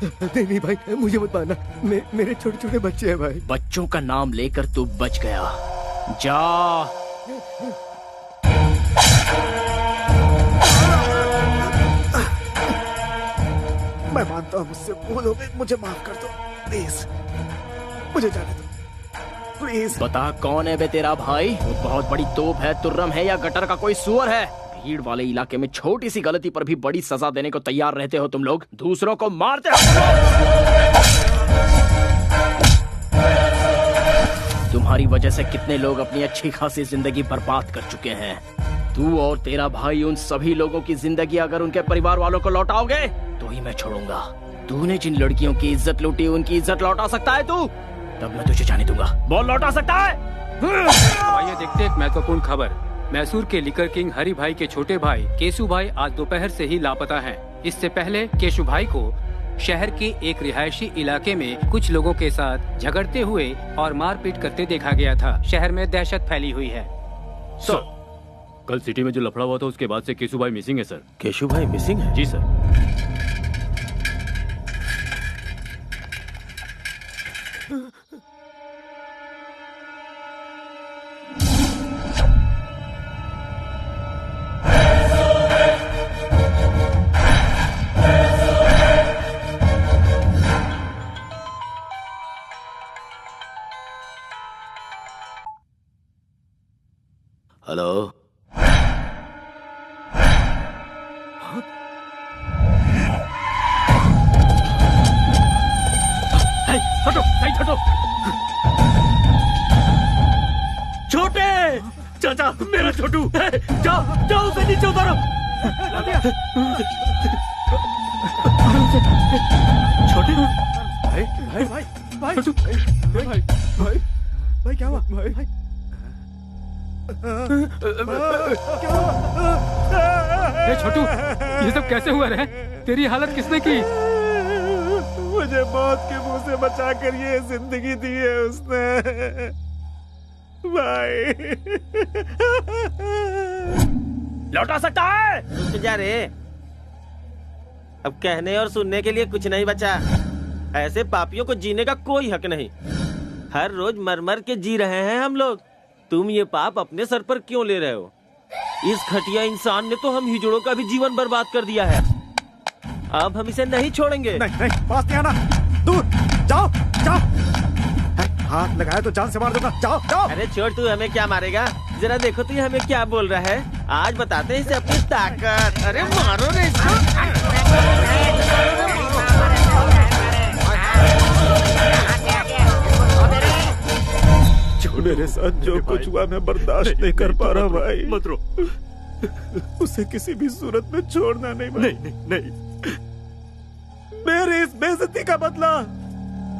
नहीं भाई, मुझे मत मारना, मेरे छोटे छोटे बच्चे हैं भाई। बच्चों का नाम लेकर तू बच गया। जा। मैं मानता हूँ मुझसे भूल हो गई, मुझे माफ कर दो प्लीज, मुझे जाने दो प्लीज। बता कौन है बे तेरा भाई? वो बहुत बड़ी तोप है, तुर्रम है या गटर का कोई सुअर है? भीड़ वाले इलाके में छोटी सी गलती पर भी बड़ी सजा देने को तैयार रहते हो तुम लोग, दूसरों को मारते हो। तुम्हारी वजह से कितने लोग अपनी अच्छी खासी जिंदगी बर्बाद कर चुके हैं। तू और तेरा भाई उन सभी लोगों की जिंदगी अगर उनके परिवार वालों को लौटाओगे तो ही मैं छोड़ूंगा। तूने जिन लड़कियों की इज्जत लूटी उनकी इज्जत लौटा सकता है तू? तब मैं तुझे जाने दूंगा। बोल, लौटा सकता है? आइए देखते हैं एक महत्वपूर्ण खबर। मैसूर के लिकर किंग हरि भाई के छोटे भाई केशु भाई आज दोपहर से ही लापता हैं। इससे पहले केशु भाई को शहर के एक रिहायशी इलाके में कुछ लोगों के साथ झगड़ते हुए और मारपीट करते देखा गया था। शहर में दहशत फैली हुई है। सर, कल सिटी में जो लफड़ा हुआ था उसके बाद से केशु भाई मिसिंग है सर। केशु भाई मिसिंग है? जी सर। हेलो, हटो, हटो। छोटे चाचा, मेरा छोटू, जाओ जाओ उसे नीचे उतारो। छोटे भाई भाई भाई भाई भाई भाई भाई क्या हुआ भाई भाई? छोटू, ये सब कैसे हुआ रे? तेरी हालत किसने की? मुझे मौत के मुंह से बचाकर ये जिंदगी दी है उसने भाई। लौटा सकता है? रुक जा रे, अब कहने और सुनने के लिए कुछ नहीं बचा। ऐसे पापियों को जीने का कोई हक नहीं। हर रोज मर मर के जी रहे हैं हम लोग। तुम ये पाप अपने सर पर क्यों ले रहे हो? इस घटिया इंसान ने तो हम हिजड़ों का भी जीवन बर्बाद कर दिया है। अब हम इसे नहीं छोड़ेंगे। नहीं नहीं, पास नहीं आना, दूर जाओ जाओ। हाथ लगाया तो जान से मार दूंगा, जाओ जाओ। अरे छोड़, तू हमें क्या मारेगा? जरा देखो तो ये हमें क्या बोल रहा है। आज बताते हैं इसे अपनी ताकत। अरे मारो रे इसको। मेरे साथ जो कुछ हुआ मैं बर्दाश्त नहीं कर पा रहा भाई। मत रो। उसे किसी भी सूरत में छोड़ना नहीं भाई। नहीं नहीं, मेरी इस बेइज्जती का बदला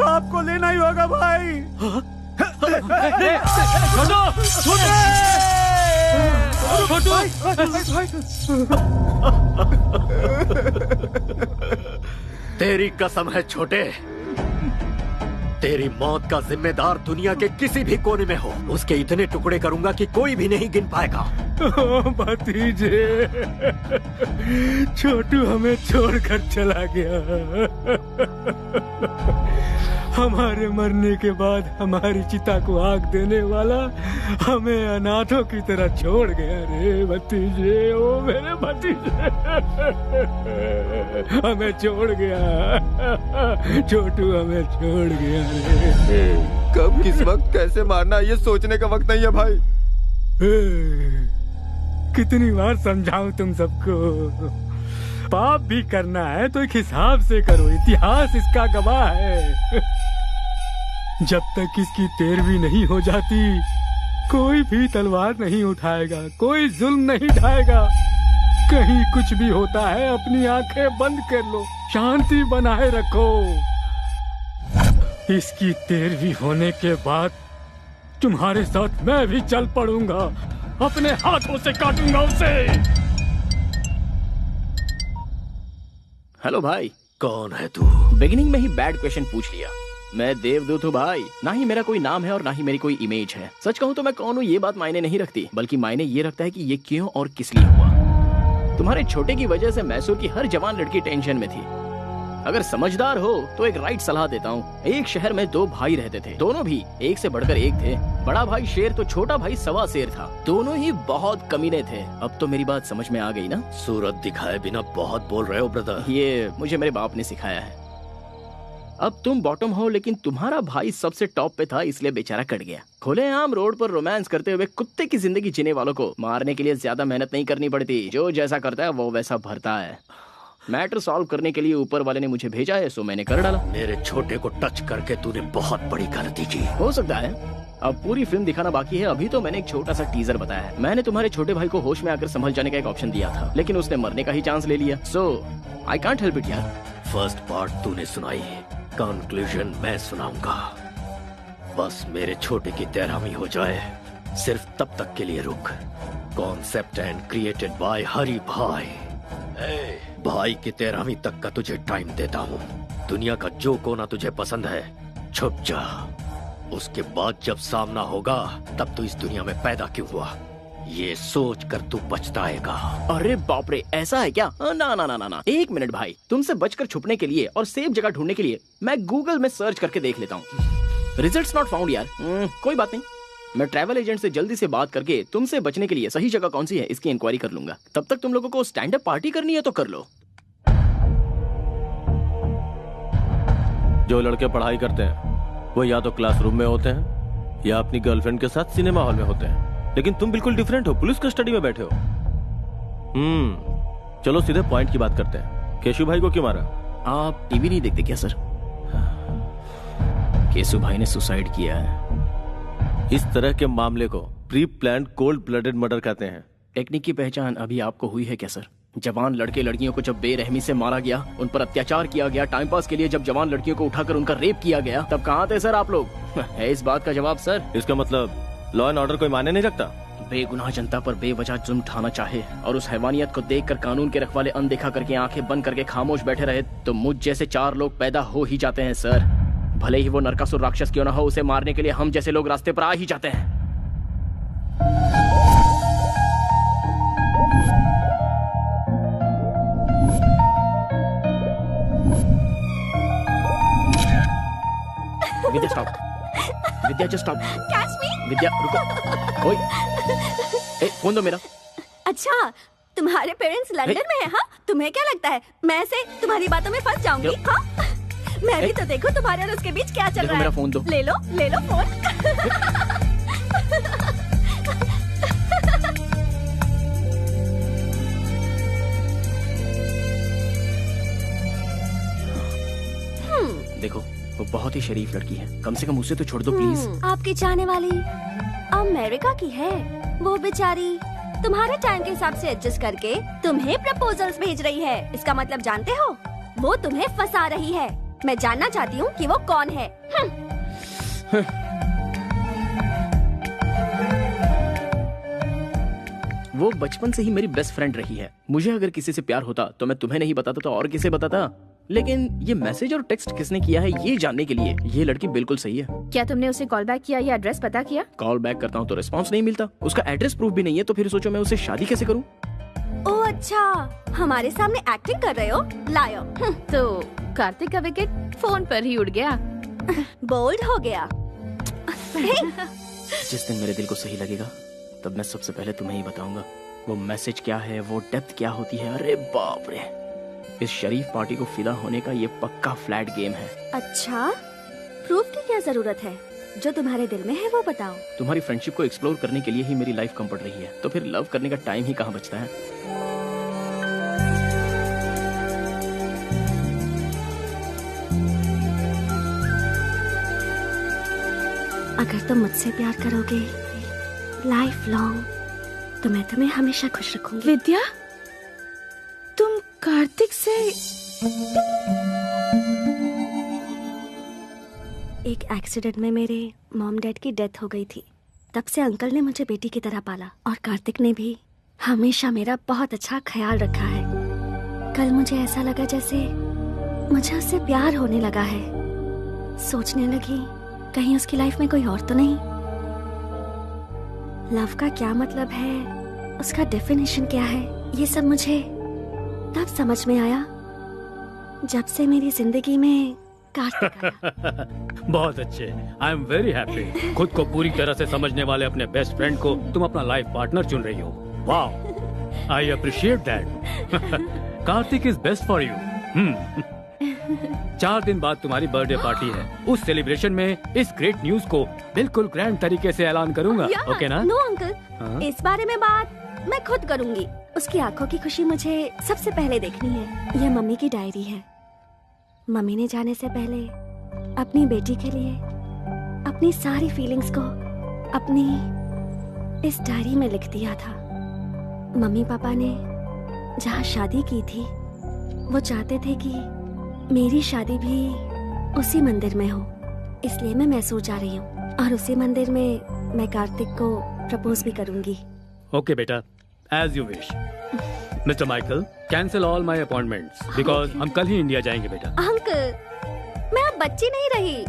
आपको लेना ही होगा भाई। तेरी कसम है छोटे, तेरी मौत का जिम्मेदार दुनिया के किसी भी कोने में हो, उसके इतने टुकड़े करूंगा कि कोई भी नहीं गिन पाएगा। भतीजे, छोटू हमें छोड़कर चला गया। हमारे मरने के बाद हमारी चिता को आग देने वाला हमें अनाथों की तरह छोड़ गया रे भतीजे। ओ मेरे भतीजे, हमें छोड़ गया। छोटू हमें छोड़ गया रे। कब, किस वक्त, कैसे मारना, ये सोचने का वक्त नहीं है भाई। कितनी बार समझाऊं तुम सबको? पाप भी करना है तो एक हिसाब से करो, इतिहास इसका गवाह है। जब तक इसकी तेरहवीं नहीं हो जाती कोई भी तलवार नहीं उठाएगा, कोई जुल्म नहीं ढाएगा। कहीं कुछ भी होता है अपनी आंखें बंद कर लो, शांति बनाए रखो। इसकी तेरहवीं होने के बाद तुम्हारे साथ मैं भी चल पड़ूंगा, अपने हाथों से काटूंगा उसे। हेलो भाई। कौन है तू? बिगिनिंग में ही बैड क्वेश्चन पूछ लिया। मैं देवदूत हूँ भाई, ना ही मेरा कोई नाम है और ना ही मेरी कोई इमेज है। सच कहूँ तो मैं कौन हूँ ये बात मायने नहीं रखती, बल्कि मायने ये रखता है कि ये क्यों और किस लिए हुआ। तुम्हारे छोटे की वजह से मैसूर की हर जवान लड़की टेंशन में थी। अगर समझदार हो तो एक राइट सलाह देता हूँ। एक शहर में 2 भाई रहते थे, दोनों भी एक से बढ़कर एक थे। बड़ा भाई शेर तो छोटा भाई सवा शेर था। दोनों ही बहुत कमीने थे। अब तो मेरी बात समझ में आ गई ना? सूरत दिखाए बिना बहुत बोल रहे हो ब्रदर। ये मुझे मेरे बाप ने सिखाया है। अब तुम बॉटम हो, लेकिन तुम्हारा भाई सबसे टॉप पे था, इसलिए बेचारा कट गया। खुलेआम रोड पर रोमांस करते हुए कुत्ते की जिंदगी जीने वालों को मारने के लिए ज्यादा मेहनत नहीं करनी पड़ती। जो जैसा करता है वो वैसा भरता है। मैटर सॉल्व करने के लिए ऊपर वाले ने मुझे भेजा है, सो मैंने कर डाला। मेरे छोटे को टच करके तूने बहुत बड़ी गलती की। हो सकता है, अब पूरी फिल्म दिखाना बाकी है। अभी तो मैंने एक छोटा सा टीजर बताया है। मैंने तुम्हारे छोटे भाई को होश में आकर संभल जाने का एक ऑप्शन दिया था, लेकिन उसने मरने का ही चांस ले लिया। सो आई कांट हेल्प इट यार। फर्स्ट पार्ट तूने सुनाई, कंक्लूजन मैं सुनाऊंगा। बस मेरे छोटे की तैरामी हो जाए, सिर्फ तब तक के लिए रुक। कॉन्सेप्ट एंड क्रिएटेड बाय हरी भाई। भाई की तैरामी तक का तुझे टाइम देता हूँ। दुनिया का जो कोना तुझे पसंद है छुप जा। उसके बाद जब सामना होगा तब तू इस दुनिया में पैदा क्यों हुआ ये सोच कर तू पछताएगा। अरे बाप रे, ऐसा है क्या? ना ना ना ना ना, एक मिनट भाई। तुमसे बचकर छुपने के लिए और सेफ जगह ढूंढने के लिए मैं गूगल में सर्च करके देख लेता हूँ। रिजल्ट्स नॉट फाउंड यार। कोई बात नहीं, मैं ट्रैवल एजेंट से जल्दी से बात करके तुमसे बचने के लिए सही जगह कौन सी है इसकी इंक्वायरी कर लूंगा। तब तक तुम लोगों को स्टैंड अप पार्टी करनी है तो कर लो। जो लड़के पढ़ाई करते हैं वो या तो क्लासरूम में होते हैं या अपनी गर्लफ्रेंड के साथ सिनेमा हॉल में होते हैं, लेकिन तुम बिल्कुल डिफरेंट हो, पुलिस कस्टडी में बैठे हो। चलो सीधे पॉइंट की बात करते हैं। केशु भाई को क्यों मारा? आप टीवी नहीं देखते क्या सर? केशु भाई ने सुसाइड किया है। इस तरह के मामले को pre planned cold blooded murder कहते हैं। टेक्निक की पहचान अभी आपको हुई है क्या सर? जवान लड़के लड़कियों को जब बेरहमी से मारा गया, उन पर अत्याचार किया गया, टाइम पास के लिए जब जवान लड़कियों को उठाकर उनका रेप किया गया, तब कहाँ थे सर आप लोग? है इस बात का जवाब सर? इसका मतलब लॉ एंड ऑर्डर कोई माने नहीं रखता। बेगुनाह जनता पर बेवजह जुल्म ढाना चाहे और उस हैवानियत को देखकर कानून के रखवाले अनदेखा करके आंखें बंद करके खामोश बैठे रहे, तो मुझ जैसे 4 लोग पैदा हो ही जाते हैं सर। भले ही वो नरकासुर राक्षस क्यों ना हो, उसे मारने के लिए हम जैसे लोग रास्ते पर आ ही जाते हैं। Vidya stop, Vidya just stop. Catch me. Vidya रुको। ओए, फोन दो मेरा। अच्छा, तुम्हारे पेरेंट्स लंदन में हैं? हाँ, तुम्हें क्या लगता है मैं ऐसे तुम्हारी बातों में फंस जाऊंगी? हाँ, मैं भी तो देखूं तुम्हारे और उसके बीच क्या चल रहा है। मेरा फोन दो। ले लो फोन। देखो, वो बहुत ही शरीफ लड़की है, कम से कम उसे तो छोड़ दो प्लीज। आपकी चाहने वाली अमेरिका की है। वो बेचारी तुम्हारे टाइम के हिसाब से एडजस्ट करके तुम्हें प्रपोजल्स भेज रही है। इसका मतलब जानते हो, वो तुम्हें फंसा रही है। मैं जानना चाहती हूँ कि वो कौन है। वो बचपन से ही मेरी बेस्ट फ्रेंड रही है। मुझे अगर किसी से प्यार होता तो मैं तुम्हें नहीं बताता तो और किसे बताता। लेकिन ये मैसेज और टेक्स्ट किसने किया है ये जानने के लिए ये लड़की बिल्कुल सही है। क्या तुमने उसे कॉल बैक किया या एड्रेस पता किया? कॉल बैक करता हूँ तो रिस्पांस नहीं मिलता, उसका एड्रेस प्रूफ भी नहीं है, तो फिर सोचो मैं उसे शादी कैसे करूँ? ओह अच्छा, हमारे सामने एक्टिंग कर रहे हो? लायो। तो कार्तिक का विकेट फोन पर ही उड़ गया। बोल्ड हो गया। जिस दिन मेरे दिल को सही लगेगा तब मैं सबसे पहले तुम्हें ही बताऊंगा वो मैसेज क्या है, वो डेप्थ क्या होती है। अरे बाप रे, इस शरीफ पार्टी को फिदा होने का ये पक्का फ्लैट गेम है। अच्छा, प्रूफ की क्या जरूरत है? जो तुम्हारे दिल में है वो बताओ। तुम्हारी फ्रेंडशिप को एक्सप्लोर करने के लिए ही मेरी लाइफ कम पड़ रही है, तो फिर लव करने का टाइम ही कहाँ बचता है। अगर तुम मुझसे प्यार करोगे लाइफ लॉन्ग, तो मैं तुम्हें हमेशा खुश रखूंगी। विद्या, तुम कार्तिक से एक एक्सीडेंट में मेरे मॉम डैड की डेथ हो गई थी। तब से अंकल ने मुझे बेटी की तरह पाला और कार्तिक ने भी हमेशा मेरा बहुत अच्छा ख्याल रखा है। कल मुझे ऐसा लगा जैसे मुझे उससे प्यार होने लगा है। सोचने लगी कहीं उसकी लाइफ में कोई और तो नहीं। लव का क्या मतलब है, उसका डेफिनेशन क्या है, ये सब मुझे तब समझ में आया जब से मेरी जिंदगी में कार्तिक आया। बहुत अच्छे। I am very happy. खुद को पूरी तरह से समझने वाले अपने बेस्ट फ्रेंड को तुम अपना लाइफ पार्टनर चुन रही हो। वाह, I appreciate that. Kartik is best for you. 4 दिन बाद तुम्हारी बर्थडे पार्टी है। उस सेलिब्रेशन में इस ग्रेट न्यूज को बिल्कुल ग्रैंड तरीके से ऐलान करूंगा। ओके ना? नो अंकल, इस बारे में बात मैं खुद करूंगी। उसकी आंखों की खुशी मुझे सबसे पहले देखनी है। यह मम्मी की डायरी है। मम्मी ने जाने से पहले अपनी बेटी के लिए अपनी सारी फीलिंग्स को अपनी इस डायरी में लिख दिया था। मम्मी पापा ने जहाँ शादी की थी वो चाहते थे कि मेरी शादी भी उसी मंदिर में हो, इसलिए मैं मैसूर जा रही हूँ और उसी मंदिर में मैं कार्तिक को प्रपोज भी करूंगी। ओके बेटा, as you wish. Mister Michael, cancel all my appointments because हम कल ही इंडिया जाएंगे बेटा। अंकल, मैं अब बच्ची नहीं रही।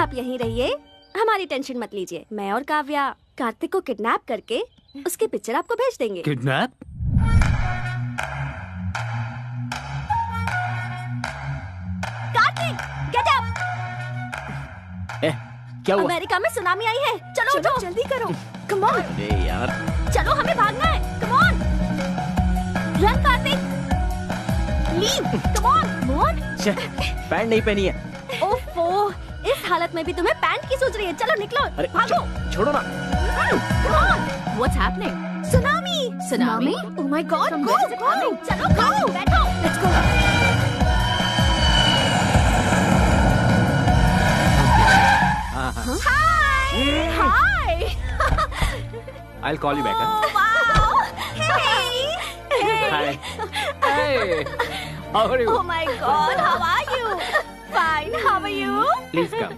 आप यहीं रहिए, हमारी टेंशन मत लीजिए। मैं और काव्या कार्तिक को किडनैप करके उसकी पिक्चर आपको भेज देंगे। किडनैप? Kartik, get up! क्या हुआ? अमेरिका में सुनामी आई है। चलो उठो, जल्दी करो। Come on. अरे यार, चलो, हमें भागना है। Come on, run Kartik, leave, come on, move. Pant नहीं पहनी है। ओफो, इस हालत में भी तुम्हें पैंट की सोच रही है। चलो निकलो, भागो। छोड़ो ना। Come on, what's happening? Tsunami. Tsunami? Oh my God, go, go. चलो, go, बैठो. Let's go. Hi. Hi. I'll call you back. Oh, wow. Hey. Hi. Hey. How are you? Oh my God, how are you? Fine. How are you? Please come.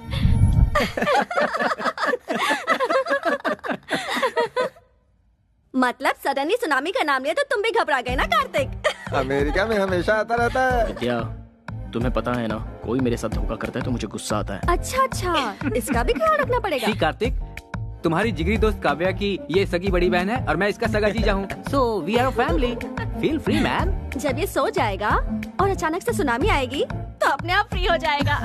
मतलब सडनली सुनामी का नाम लिया तो तुम भी घबरा गए ना कार्तिक? अमेरिका में हमेशा आता रहता है। विद्या, तुम्हें पता है ना, कोई मेरे साथ धोखा करता है तो मुझे गुस्सा आता है। अच्छा, इसका भी ख्याल रखना पड़ेगा। कार्तिक, तुम्हारी जिगरी दोस्त काव्या की ये सगी बड़ी बहन है और मैं इसका सगा जीजा हूँ। So we are family. Feel free man. जब ये सो जाएगा और अचानक से सुनामी आएगी तो अपने आप फ्री हो जाएगा।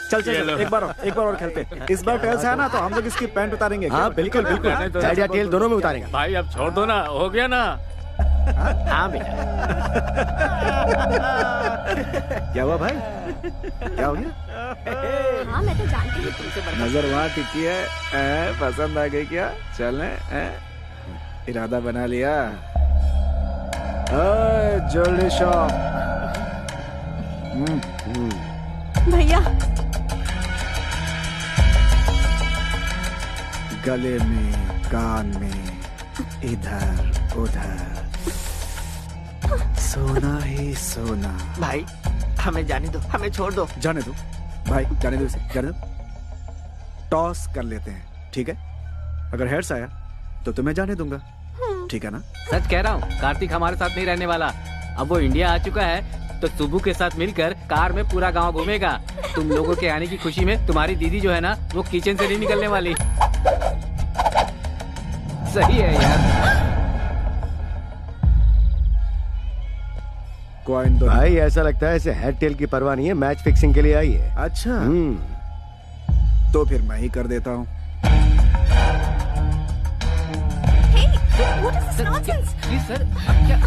चल एक बार और खेलते। इस बार टेल्स है ना तो हम लोग इसकी पैंट उतारेंगे। हाँ बिल्कुल बिल्कुल, हेड या टेल दोनों में उतारेंगे। भाई अब छोड़ दो ना, हो गया ना। हाँ बेटा। क्या हुआ भाई? क्या हो गया? हाँ मैं तो जानती हूँ तुमसे। नजर वहाँ टिकी है। पसंद आ गई क्या? चलने इरादा बना लिया। Jewellery shop. भैया, गले में, कान में, इधर उधर, सोना ही सोना। भाई हमें जाने दो, हमें छोड़ दो। जाने दो भाई, जाने दो इसे, जाने दो। टॉस कर लेते हैं, ठीक है? अगर हेड्स आया तो तुम्हें जाने दूंगा, ठीक है ना? सच कह रहा हूँ, कार्तिक हमारे साथ नहीं रहने वाला। अब वो इंडिया आ चुका है तो सुबू के साथ मिलकर कार में पूरा गांव घूमेगा। तुम लोगों के आने की खुशी में तुम्हारी दीदी जो है ना, वो किचन से नहीं निकलने वाली। सही है यार। कॉइन दो भाई। ऐसा लगता है इसे हेड टेल की परवाह नहीं है, मैच फिक्सिंग के लिए आई है। अच्छा, तो फिर मैं ही कर देता हूँ। What is this nonsense? Please sir, क्या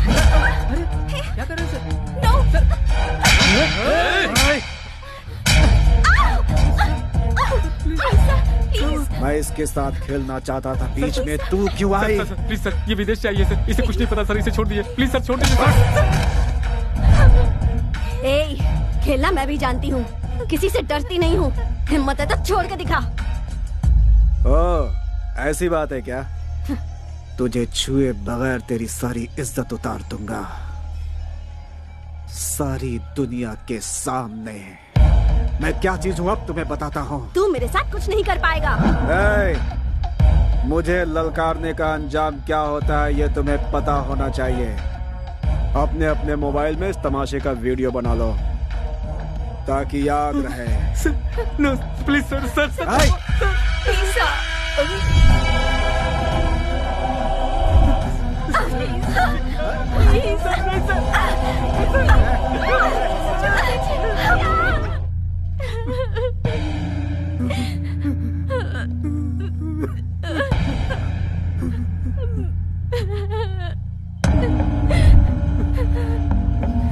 कर रहे हैं सर? No, sir. please. मैं इसके साथ खेलना चाहता था, बीच में तू क्यों आई? प्लीज सर, ये विदेश चाहिए सर, इसे कुछ नहीं पता सर, इसे छोड़ दीजिए प्लीज सर, छोड़ दीजिए सर। ए, खेलना मैं भी जानती हूँ, किसी से डरती नहीं हूँ। हिम्मत है तो छोड़ के दिखा। ओ, ऐसी बात है क्या? तुझे छुए बगैर तेरी सारी इज्जत उतार दूंगा, सारी दुनिया के सामने। मैं क्या चीज हूँ अब तुम्हें बताता हूँ। तू मेरे साथ कुछ नहीं कर पाएगा। मुझे ललकारने का अंजाम क्या होता है ये तुम्हें पता होना चाहिए। अपने अपने मोबाइल में इस तमाशे का वीडियो बना लो। ताकि याद रहे। No please sir, sir please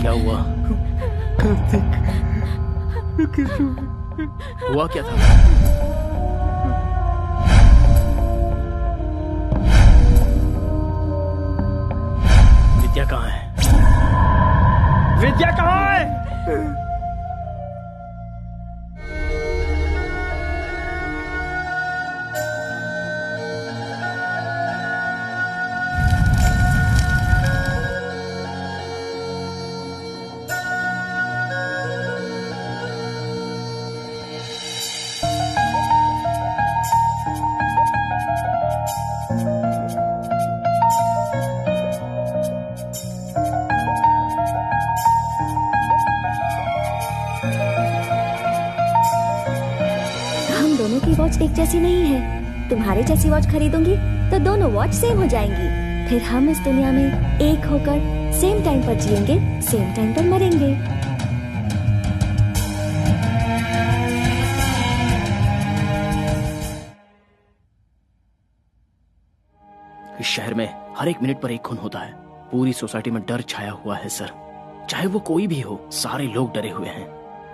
क्या हुआ? कार्तिक, हुआ क्या था? विद्या कहाँ है? विद्या कहाँ है? वॉच एक जैसी नहीं है। तुम्हारे जैसी वॉच खरीदूंगी तो दोनों वॉच सेम हो जाएंगी। फिर हम इस दुनिया में एक होकर सेम टाइम पर जिएंगे, सेम टाइम पर मरेंगे। इस शहर में हर एक मिनट पर एक खून होता है। पूरी सोसाइटी में डर छाया हुआ है सर। चाहे वो कोई भी हो, सारे लोग डरे हुए हैं।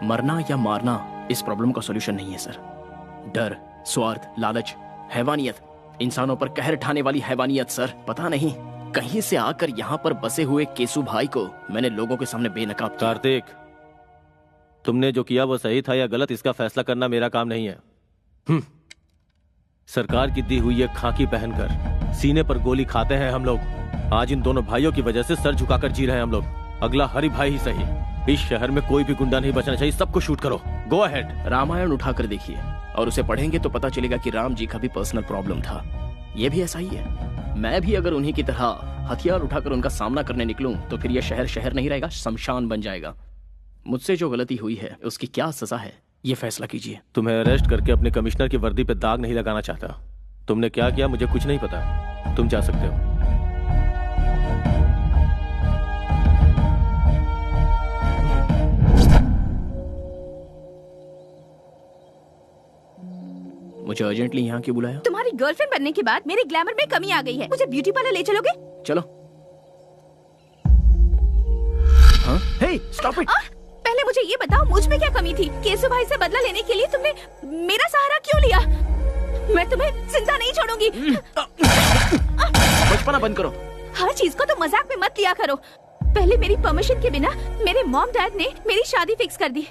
मरना या मारना इस प्रॉब्लम का सॉल्यूशन नहीं है सर। डर, स्वार्थ, लालच, हैवानियत, इंसानों पर कहर ढाने वाली हैवानियत सर। पता नहीं कहीं से आकर यहाँ पर बसे हुए केसु भाई को मैंने लोगों के सामने बेनकाब किया। कार्तिक, तुमने जो किया वो सही था या गलत, इसका फैसला करना मेरा काम नहीं है। सरकार की दी हुई ये खाकी पहनकर सीने पर गोली खाते हैं हम लोग। आज इन दोनों भाइयों की वजह से सर झुकाकर जी रहे हैं हम लोग। अगला हरि भाई ही सही। इस शहर में कोई भी गुंडा नहीं बचना चाहिए। सबको शूट करो। Go ahead. रामायण उठाकर देखिए और उसे पढ़ेंगे तो पता चलेगा कि राम जी का भी पर्सनल प्रॉब्लम था। ये भी ऐसा ही है। मैं भी अगर उन्हीं की तरह हथियार उठाकर उनका सामना करने निकलूं तो फिर यह शहर शहर नहीं रहेगा, शमशान बन जाएगा। मुझसे जो गलती हुई है उसकी क्या सजा है, ये फैसला कीजिए। तुम्हें अरेस्ट करके अपने कमिश्नर की वर्दी पे दाग नहीं लगाना चाहता। तुमने क्या किया मुझे कुछ नहीं पता। तुम जा सकते हो। मुझे अर्जेंटली यहाँ क्यों बुलाया? तुम्हारी गर्लफ्रेंड बनने के बाद मेरे ग्लैमर में कमी आ गई है। मुझे ब्यूटी पार्लर ले चलोगे? चलो। हाँ? हे, स्टॉप इट। पहले मुझे ये बताओ, मुझ में क्या कमी थी? केसु भाई से बदला लेने के लिए तुमने मेरा सहारा क्यों लिया? मैं तुम्हें जिंदा नहीं छोड़ूंगी। बचपना बंद करो। हर चीज को तो मजाक में मत लिया करो। पहले मेरी परमिशन के बिना मेरे मॉम डैड ने मेरी शादी फिक्स कर दी।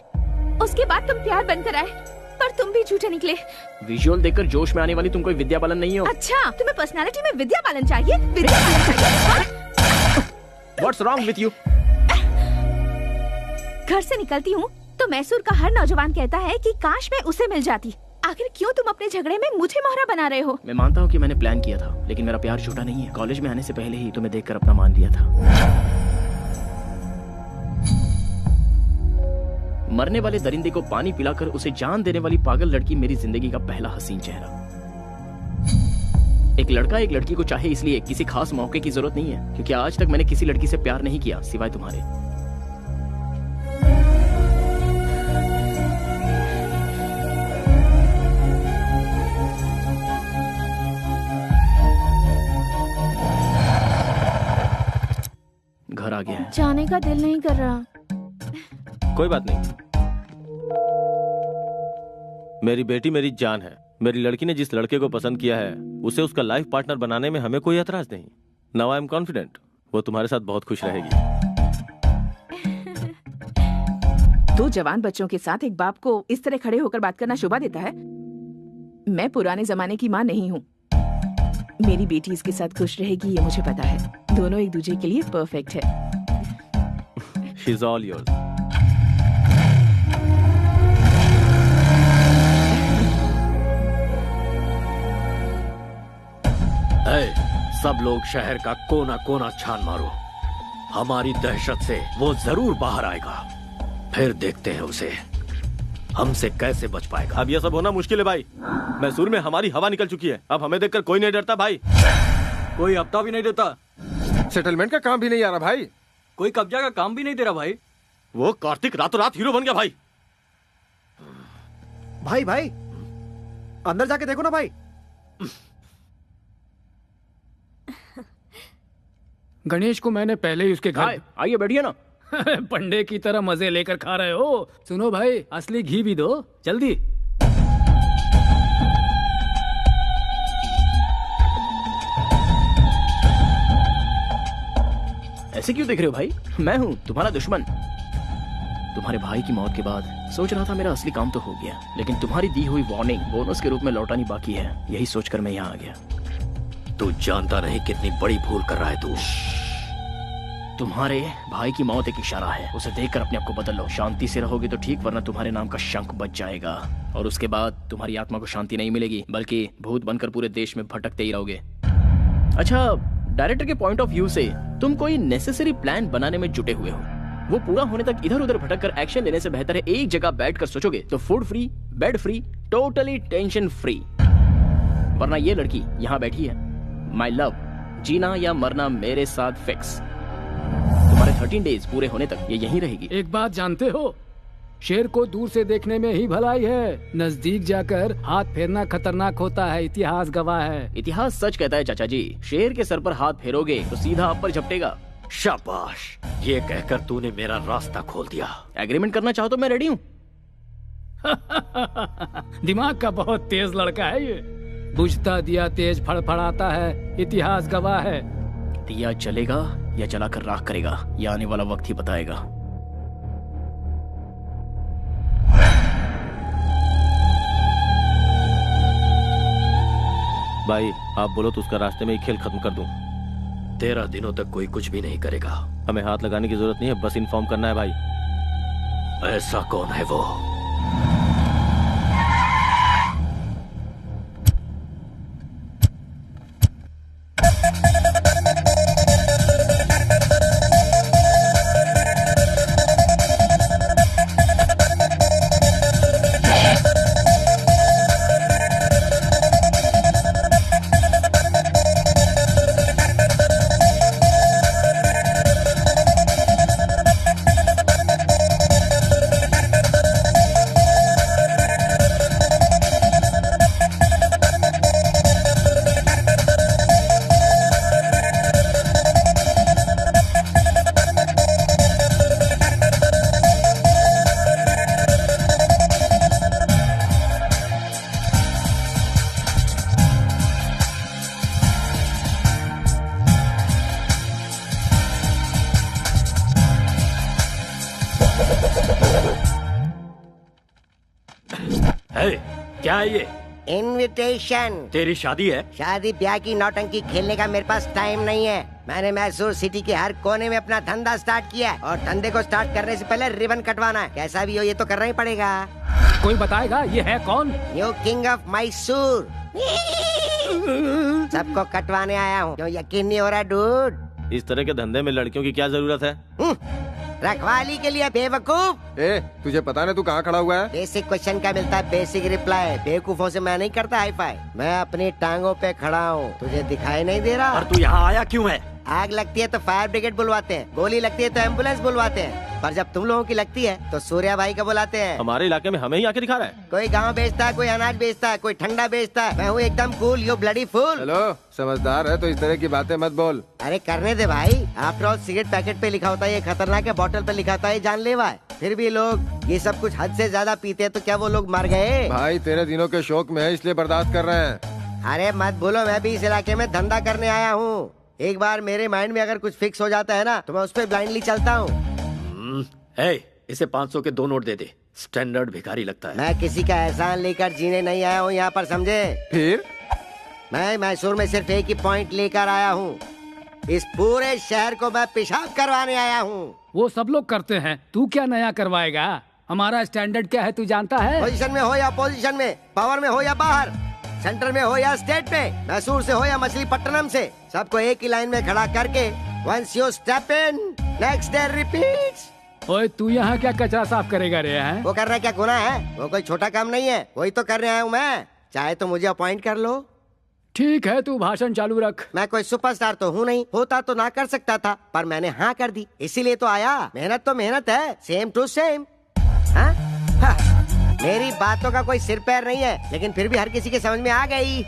उसके बाद तुम प्यार बनकर आए, पर तुम भी झूठे निकले। विजुअल देखकर जोश में आने वाली तुम कोई विद्या बालन नहीं हो। अच्छा, तुम्हें पर्सनालिटी में विद्या बालन चाहिए? विद्या बालन चाहिए? What's wrong with you? घर से निकलती हूँ तो मैसूर का हर नौजवान कहता है कि काश मैं उसे मिल जाती। आखिर क्यों तुम अपने झगड़े में मुझे मोहरा बना रहे हो? मैं मानता हूँ कि मैंने प्लान किया था, लेकिन मेरा प्यार झूठा नहीं है। कॉलेज में आने से पहले ही तुम्हें देखकर अपना मान लिया था। मरने वाले दरिंदे को पानी पिलाकर उसे जान देने वाली पागल लड़की मेरी जिंदगी का पहला हसीन चेहरा। एक लड़का एक लड़की को चाहे इसलिए किसी खास मौके की जरूरत नहीं है, क्योंकि आज तक मैंने किसी लड़की से प्यार नहीं किया सिवाय तुम्हारे। घर आ गया है। जाने का दिल नहीं कर रहा। कोई बात नहीं। मेरी बेटी मेरी जान है। मेरी लड़की ने जिस लड़के को पसंद किया है उसे उसका लाइफ पार्टनर बनाने में हमें कोई एतराज नहीं। नाउ आई एम कॉन्फिडेंट वो तुम्हारे साथ बहुत खुश रहेगी। दो जवान बच्चों के साथ एक बाप को इस तरह खड़े होकर बात करना शोभा देता है? मैं पुराने जमाने की माँ नहीं हूँ। मेरी बेटी इसके साथ खुश रहेगी ये मुझे पता है। दोनों एक दूसरे के लिए परफेक्ट है। She is all yours. सब लोग शहर का कोना कोना छान मारो। हमारी दहशत से वो जरूर बाहर आएगा। फिर देखते हैं उसे हमसे कैसे बच पाएगा? अब यह सब होना मुश्किल है भाई। मैसूर में हमारी हवा निकल चुकी है। अब हमें देखकर कोई नहीं डरता भाई। कोई हफ्ता भी नहीं देता। सेटलमेंट का काम भी नहीं आ रहा भाई। कोई कब्जा का काम भी नहीं दे रहा भाई। वो कार्तिक रातों रात हीरो बन गया भाई। भाई अंदर जाके देखो ना भाई। गणेश को मैंने पहले ही उसके घर। आइए बैठिए ना। पंडे की तरह मजे लेकर खा रहे हो। सुनो भाई, असली घी भी दो जल्दी। ऐसे क्यों देख रहे हो भाई? मैं हूँ तुम्हारा दुश्मन। तुम्हारे भाई की मौत के बाद सोच रहा था मेरा असली काम तो हो गया, लेकिन तुम्हारी दी हुई वार्निंग बोनस के रूप में लौटानी बाकी है। यही सोचकर मैं यहाँ आ गया। तू जानता नहीं कितनी बड़ी भूल कर रहा है तू। तुम्हारे भाई की मौत एक इशारा है, उसे देखकर अपने आप को बदल लो। शांति से रहोगे तो ठीक, वरना तुम्हारे नाम का शंख बच जाएगा और उसके बाद तुम्हारी आत्मा को शांति नहीं मिलेगी, बल्कि भूत बनकर पूरे देश में भटकते ही रहोगे। अच्छा, डायरेक्टर के पॉइंट ऑफ व्यू से तुम कोई नेसेसरी प्लान बनाने में जुटे हुए हो। वो पूरा होने तक इधर उधर भटक कर एक्शन लेने से बेहतर है एक जगह बैठकर सोचोगे तो food free, bed free, totally tension free. वरना ये लड़की यहाँ बैठी है, माय लव, जीना या मरना मेरे साथ फिक्स। तुम्हारे 13 डेज पूरे होने तक ये यहीं रहेगी। एक बात जानते हो, शेर को दूर से देखने में ही भलाई है, नजदीक जाकर हाथ फेरना खतरनाक होता है। इतिहास गवाह है। इतिहास सच कहता है चाचा जी, शेर के सर पर हाथ फेरोगे तो सीधा आप पर झपटेगा। शाबाश, ये कहकर तूने मेरा रास्ता खोल दिया। एग्रीमेंट करना चाहो तो मैं रेडी हूँ। दिमाग का बहुत तेज लड़का है ये। बुझता दिया तेज फड़फड़ाता है, इतिहास गवाह है। दिया जलेगा या जलाकर राख करेगा, यह आने वाला वक्त ही बताएगा। भाई आप बोलो तो उसका रास्ते में ही खेल खत्म कर दूं। 13 दिनों तक कोई कुछ भी नहीं करेगा। हमें हाथ लगाने की जरूरत नहीं है, बस इन्फॉर्म करना है भाई। ऐसा कौन है वो? क्या है ये? इनविटेशन। तेरी शादी है? शादी ब्याह की नौटंकी खेलने का मेरे पास टाइम नहीं है। मैंने मैसूर सिटी के हर कोने में अपना धंधा स्टार्ट किया है और धंधे को स्टार्ट करने से पहले रिबन कटवाना है। कैसा भी हो ये तो करना ही पड़ेगा। कोई बताएगा ये है कौन? New king of Mysore. सबको कटवाने आया हूँ। क्यों यकीन नहीं हो रहा डूड? इस तरह के धंधे में लड़कियों की क्या जरूरत है? रखवाली के लिए बेवकूफ। तुझे पता नहीं तू कहाँ खड़ा हुआ है? बेसिक क्वेश्चन का मिलता है बेसिक रिप्लाई। बेवकूफों से मैं नहीं करता हाई फाई। मैं अपनी टांगों पे खड़ा हूँ, तुझे दिखाई नहीं दे रहा? और तू यहाँ आया क्यों है? आग लगती है तो फायर ब्रिगेड बुलवाते हैं, गोली लगती है तो एम्बुलेंस बुलवाते हैं, पर जब तुम लोगों की लगती है तो सूर्या भाई का बुलाते हैं। हमारे इलाके में हमें ही आके दिखा रहा है। कोई गाँव बेचता है, कोई अनाज बेचता है, कोई ठंडा बेचता है। मैं हूँ एकदम cool, you bloody fool. Hello, समझदार है तो इस तरह की बातें मत बोल। अरे करने दे भाई। आफ्टर ऑल सिगरेट पैकेट पे लिखा होता है ये खतरनाक है, बॉटल पे लिखा होता है ये जानलेवा है। फिर भी लोग ये सब कुछ हद से ज्यादा पीते हैं, तो क्या वो लोग मर गए? भाई तेरे दिनों के शौक में है इसलिए बर्दाश्त कर रहे हैं। अरे मत बोलो, मैं भी इस इलाके में धंधा करने आया हूँ। एक बार मेरे माइंड में अगर कुछ फिक्स हो जाता है ना तो मैं उस पर ब्लाइंडली चलता हूँ। इसे 500 के 2 नोट दे दे। स्टैंडर्ड भिखारी लगता है। मैं किसी का एहसान लेकर जीने नहीं आया हूँ यहाँ पर, समझे? फिर मैं मैसूर में सिर्फ एक ही पॉइंट लेकर आया हूँ। इस पूरे शहर को मैं पेशाब करवाने आया हूँ। वो सब लोग करते हैं, तू क्या नया करवाएगा? हमारा स्टैंडर्ड क्या है तू जानता है? पोजीशन में हो या अपोजिशन में, पावर में हो या बाहर, सेंटर में हो या स्टेट में, मैसूर से हो या मछलीपट्टनम से, सबको एक ही लाइन में खड़ा करके once you step in, next day repeats। ओए तू यहाँ क्या कचरा साफ करेगा रे हैं? वो करना क्या गुनाह है? वो कोई छोटा काम नहीं है, वही तो कर रहा हूँ मैं। चाहे तो मुझे अपॉइंट कर लो। ठीक है, तू भाषण चालू रख। मैं कोई सुपरस्टार तो हूँ नहीं, होता तो ना कर सकता था, पर मैंने हाँ कर दी, इसीलिए तो आया। मेहनत तो मेहनत है, सेम टू सेम। मेरी बातों का कोई सिर पैर नहीं है, लेकिन फिर भी हर किसी के समझ में आ गई।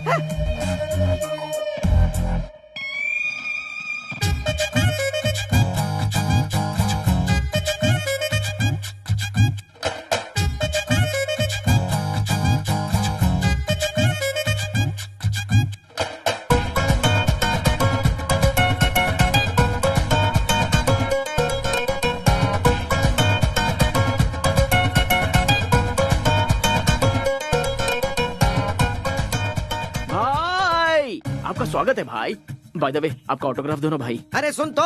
स्वागत है भाई। बाय द वे, आपका ऑटोग्राफ दो ना भाई। अरे सुन तो,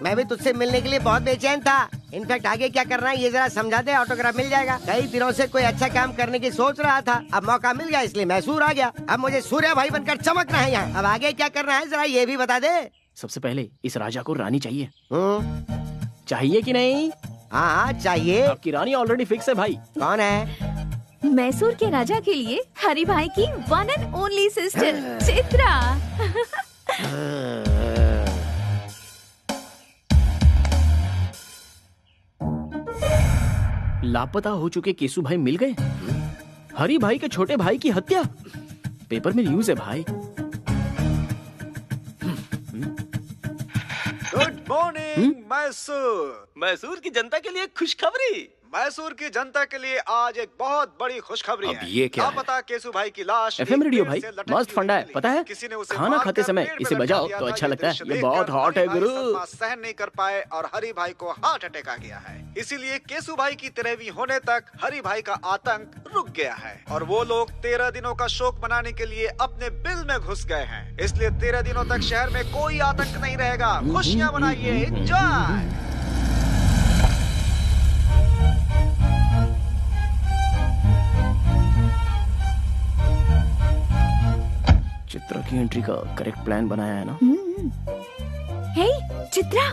मैं भी तुझसे मिलने के लिए बहुत बेचैन था। इनफैक्ट आगे क्या करना है ये जरा समझा दे, ऑटोग्राफ मिल जाएगा। कई दिनों से कोई अच्छा काम करने की सोच रहा था, अब मौका मिल गया इसलिए मैसूर आ गया। अब मुझे सूर्य भाई बनकर चमकना है यहाँ। अब आगे क्या करना है जरा ये भी बता दे। सबसे पहले इस राजा को रानी चाहिए। चाहिए कि नहीं? हाँ चाहिए। आपकी रानी ऑलरेडी फिक्स है भाई। कौन है? मैसूर के राजा के लिए हरि भाई की one and only sister Chitra. लापता हो चुके केसु भाई मिल गए। हरि भाई के छोटे भाई की हत्या पेपर में न्यूज है भाई। Good morning Mysore. मैसूर की जनता के लिए खुशखबरी। मैसूर की जनता के लिए आज एक बहुत बड़ी खुशखबरी है। ये क्या है? पता केसु भाई की लाश एफएम रेडियो भाई मस्त फंडा है, पता है? खाना खाते समय इसे बजाओ तो अच्छा लगता है। ये बहुत हॉट है गुरु। सहन नहीं कर पाए और हरि भाई को हार्ट अटैक आ गया है, इसीलिए केसु भाई की 13वीं होने तक हरि भाई का आतंक रुक गया है और वो लोग 13 दिनों का शोक मनाने के लिए अपने बिल में घुस गए हैं। इसलिए 13 दिनों तक शहर में कोई आतंक नहीं रहेगा। खुशियाँ मनाइए, एंजॉय। चित्रा की एंट्री का करेक्ट प्लान बनाया है ना? हे चित्रा।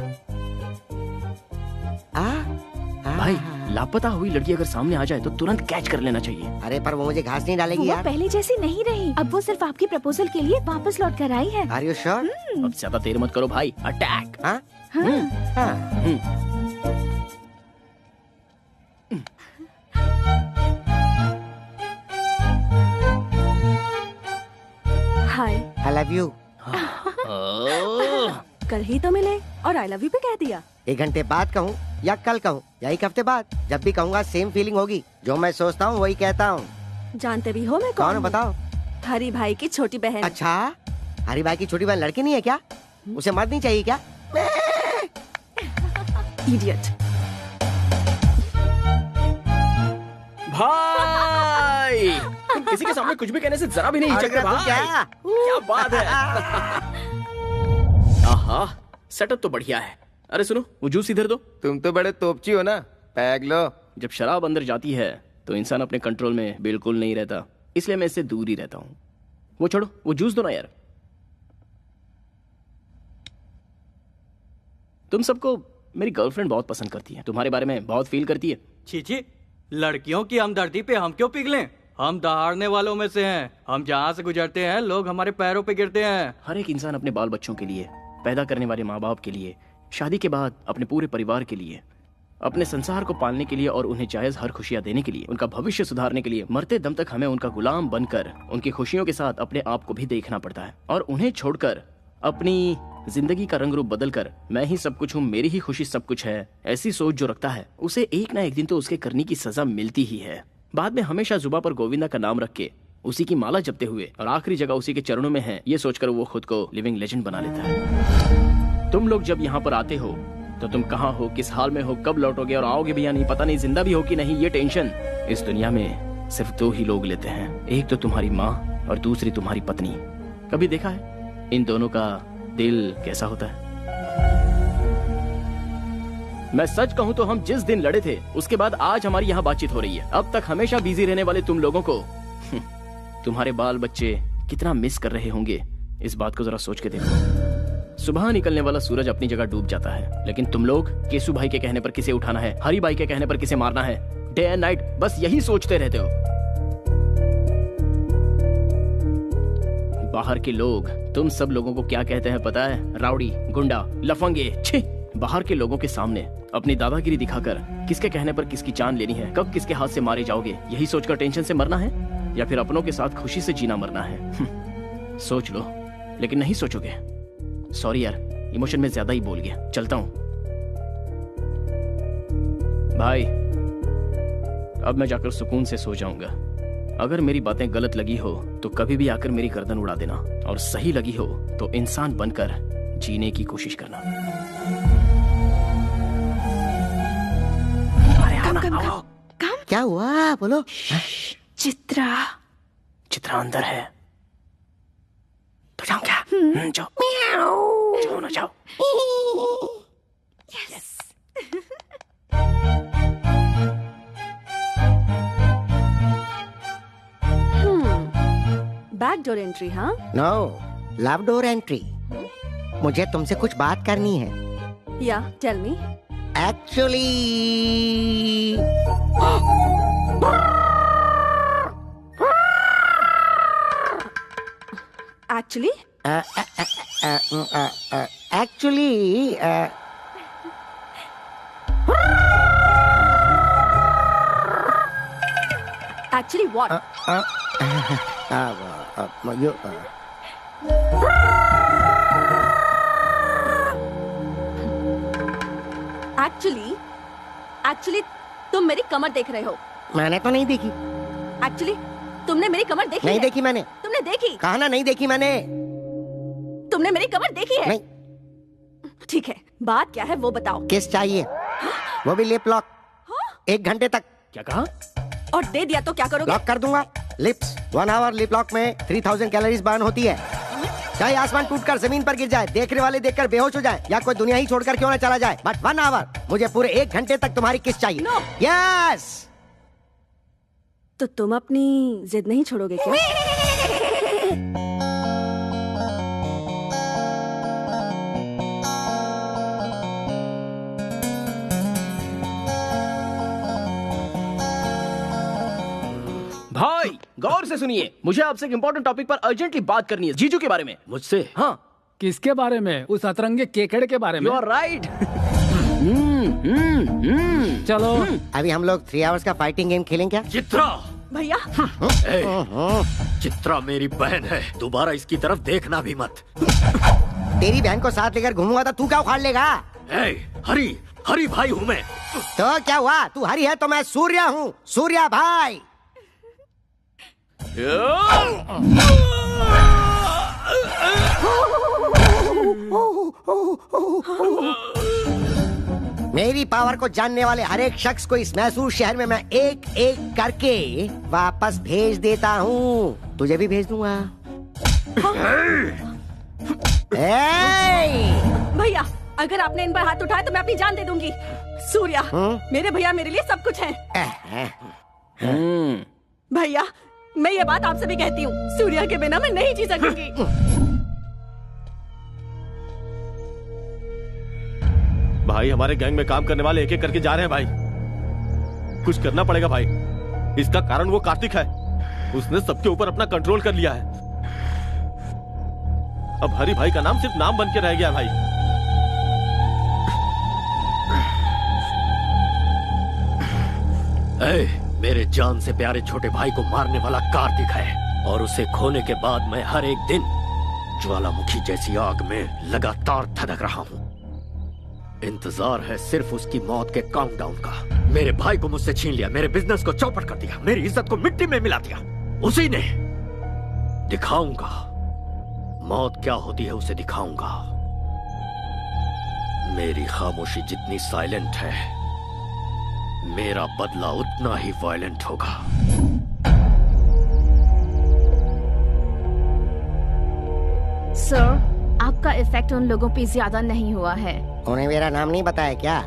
भाई लापता हुई लड़की अगर सामने आ जाए तो तुरंत कैच कर लेना चाहिए। अरे पर वो मुझे घास नहीं डालेगी यार। पहले जैसी नहीं रही, अब वो सिर्फ आपके प्रपोजल के लिए वापस लौट कर आई है। Are you sure? अब ज्यादा देर मत करो भाई, attack. Hi. I love you। कल ही तो मिले और आई लव यू भी कह दिया। 1 घंटे बाद कहूँ या कल कहूँ या 1 हफ्ते बाद, जब भी कहूँगा सेम फीलिंग होगी। जो मैं सोचता हूँ वही कहता हूँ। जानते भी हो मैं कौन हूँ बताओ? हरि भाई की छोटी बहन। अच्छा, हरि भाई की छोटी बहन लड़की नहीं है क्या? उसे मर्द नहीं चाहिए क्या? इडियट। भाई तुम किसी के सामने कुछ भी कहने से जरा भी नहीं हिचकते भाई। क्या बात है। आहा, सेटअप तो बढ़िया है। अरे सुनो, वो जूस इधर दो। तुम तो बड़े तोपची हो ना, पैग लो। जब शराब अंदर जाती है तो इंसान अपने कंट्रोल में बिल्कुल नहीं रहता, इसलिए मैं इससे दूर ही रहता हूँ। वो छोड़ो, वो जूस दो ना यार। तुम सबको मेरी गर्लफ्रेंड बहुत पसंद करती है, तुम्हारे बारे में बहुत फील करती है। छी, लड़कियों की हमदर्दी पे हम क्यों पिघलें? हम दहाड़ने वालों में से हैं। हम जहाँ से गुजरते हैं लोग हमारे पैरों पे गिरते हैं। हर एक इंसान अपने बाल बच्चों के लिए, पैदा करने वाले माँ बाप के लिए, शादी के बाद अपने पूरे परिवार के लिए, अपने संसार को पालने के लिए और उन्हें जायज हर खुशियाँ देने के लिए, उनका भविष्य सुधारने के लिए मरते दम तक हमें उनका गुलाम बनकर उनकी खुशियों के साथ अपने आप को भी देखना पड़ता है। और उन्हें छोड़कर अपनी जिंदगी का रंग रूप बदलकर मैं ही सब कुछ हूँ, मेरी ही खुशी सब कुछ है, ऐसी सोच जो रखता है उसे एक ना एक दिन तो उसके करने की सजा मिलती ही है। बाद में हमेशा जुबा पर गोविंदा का नाम रख के उसी की माला जपते हुए और आखिरी जगह उसी के चरणों में है, ये सोचकर वो खुद को लिविंग लेजेंड बना लेता है। तुम लोग जब यहाँ पर आते हो तो तुम कहाँ हो, किस हाल में हो, कब लौटोगे और आओगे भी या नहीं, पता नहीं, जिंदा भी हो कि नहीं, ये टेंशन इस दुनिया में सिर्फ 2 ही लोग लेते हैं। एक तो तुम्हारी माँ और दूसरी तुम्हारी पत्नी। कभी देखा है इन दोनों का दिल कैसा होता है? मैं सच कहूं तो हम जिस दिन लड़े थे उसके बाद आज हमारी यहाँ बातचीत हो रही है। अब तक हमेशा बिजी रहने वाले तुम लोगों को तुम्हारे बाल बच्चे कितना मिस कर रहे होंगे, इस बात को जरा सोच के देखो। सुबह निकलने वाला सूरज अपनी जगह डूब जाता है, लेकिन तुम लोग केसू भाई के कहने पर किसे उठाना है, हरी भाई के कहने पर किसे मारना है, डे एंड नाइट बस यही सोचते रहते हो। बाहर के लोग तुम सब लोगों को क्या कहते हैं पता है? राउडी, गुंडा, लफंगे। छी! बाहर के लोगों के सामने अपनी दादागिरी दिखाकर किसके कहने पर किसकी जान लेनी है, कब किसके हाथ से मारे जाओगे, यही सोचकर टेंशन से मरना है या फिर अपनों के साथ खुशी से जीना मरना है? सोच लो, लेकिन नहीं सोचोगे। सॉरी यार, इमोशन में ज्यादा ही बोल गया, चलता हूं। भाई अब मैं जाकर सुकून से सो जाऊंगा। अगर मेरी बातें गलत लगी हो तो कभी भी आकर मेरी गर्दन उड़ा देना, और सही लगी हो तो इंसान बनकर जीने की कोशिश करना। काम क्या हुआ बोलो? चित्रा अंदर है तो जाओ क्या? जाओ ना जाओ। यस। Back door entry? हाँ, नो, लव डोर एंट्री। मुझे तुमसे कुछ बात करनी है। या tell me. Actually actually what? Actually तुम मेरी कमर देख रहे हो। मैंने तो नहीं देखी। एक्चुअली तुमने मेरी कमर देखी नहीं है? देखी मैंने। तुमने देखी? कहा ना नहीं देखी मैंने। तुमने मेरी कमर देखी है? नहीं। ठीक है, बात क्या है वो बताओ। किस चाहिए? वो भी लिप लॉक। 1 घंटे तक। क्या कहा? और दे दिया तो क्या करोगे? लॉक कर दूंगा। लिप्स 1 आवर लिप लॉक में 3000 कैलोरीज बर्न होती है। चाहे आसमान टूटकर जमीन पर गिर जाए, देखने वाले देखकर बेहोश हो जाए, या कोई दुनिया ही छोड़कर क्यों ना चला जाए, बट 1 आवर, मुझे पूरे 1 घंटे तक तुम्हारी किस चाहिए। No. यस। तो तुम अपनी जिद नहीं छोड़ोगे क्या? भाई गौर से सुनिए, मुझे आपसे एक इम्पोर्टेंट टॉपिक पर अर्जेंटली बात करनी है, जीजू के बारे में। मुझसे? हाँ। किसके बारे में? उस अतरंगे केकड़े के बारे में? You are right. चलो अभी हम लोग 3 आवर्स का फाइटिंग गेम खेलें क्या? चित्रा! भैया चित्रा मेरी बहन है, दोबारा इसकी तरफ देखना भी मत। तेरी बहन को साथ लेकर घूमूंगा तो तू क्या उखाड़ लेगा? हरी भाई हूँ मैं। तो क्या हुआ? तू हरी है तो मैं सूर्या हूँ, सूर्या भाई। मेरी पावर को जानने वाले हर एक शख्स को इस मैसूर शहर में मैं एक एक करके वापस भेज देता हूँ। तुझे भी भेज दूंगा। भैया अगर आपने इन पर हाथ उठाया तो मैं अपनी जान दे दूंगी। सूर्या मेरे भैया मेरे लिए सब कुछ है। भैया मैं ये बात आपसे भी कहती हूँ, सूर्या के बिना मैं नहीं जी सकूंगी। भाई हमारे गैंग में काम करने वाले एक एक करके जा रहे हैं भाई। कुछ करना पड़ेगा भाई। इसका कारण वो कार्तिक है, उसने सबके ऊपर अपना कंट्रोल कर लिया है। अब हरी भाई का नाम सिर्फ नाम बन के रह गया भाई। मेरे जान से प्यारे छोटे भाई को मारने वाला कार्तिक है, और उसे खोने के बाद मैं हर एक दिन ज्वालामुखी जैसी आग में लगातार धधक रहा हूँ। इंतजार है सिर्फ उसकी मौत के काउंटडाउन का। मेरे भाई को मुझसे छीन लिया, मेरे बिजनेस को चौपट कर दिया, मेरी इज्जत को मिट्टी में मिला दिया। उसी ने। दिखाऊंगा मौत क्या होती है, उसे दिखाऊंगा। मेरी खामोशी जितनी साइलेंट है, मेरा बदला उतना ही वायलेंट होगा। सर आपका इफेक्ट उन लोगों पे ज्यादा नहीं हुआ है। उन्हें मेरा नाम नहीं बताया क्या?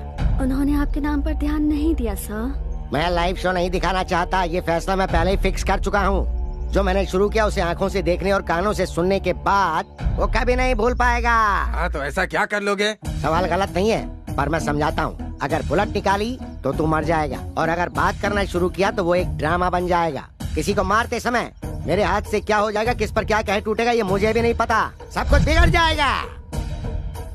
उन्होंने आपके नाम पर ध्यान नहीं दिया सर। मैं लाइव शो नहीं दिखाना चाहता, ये फैसला मैं पहले ही फिक्स कर चुका हूँ। जो मैंने शुरू किया उसे आंखों से देखने और कानों से सुनने के बाद वो कभी नहीं भूल पाएगा। हाँ तो ऐसा क्या कर लोगे? सवाल गलत नहीं है, पर मैं समझाता हूँ। अगर बुलेट निकाली तो तू मर जाएगा, और अगर बात करना शुरू किया तो वो एक ड्रामा बन जाएगा। किसी को मारते समय मेरे हाथ से क्या हो जाएगा, किस पर क्या कह टूटेगा, ये मुझे भी नहीं पता। सब कुछ बिगड़ जाएगा।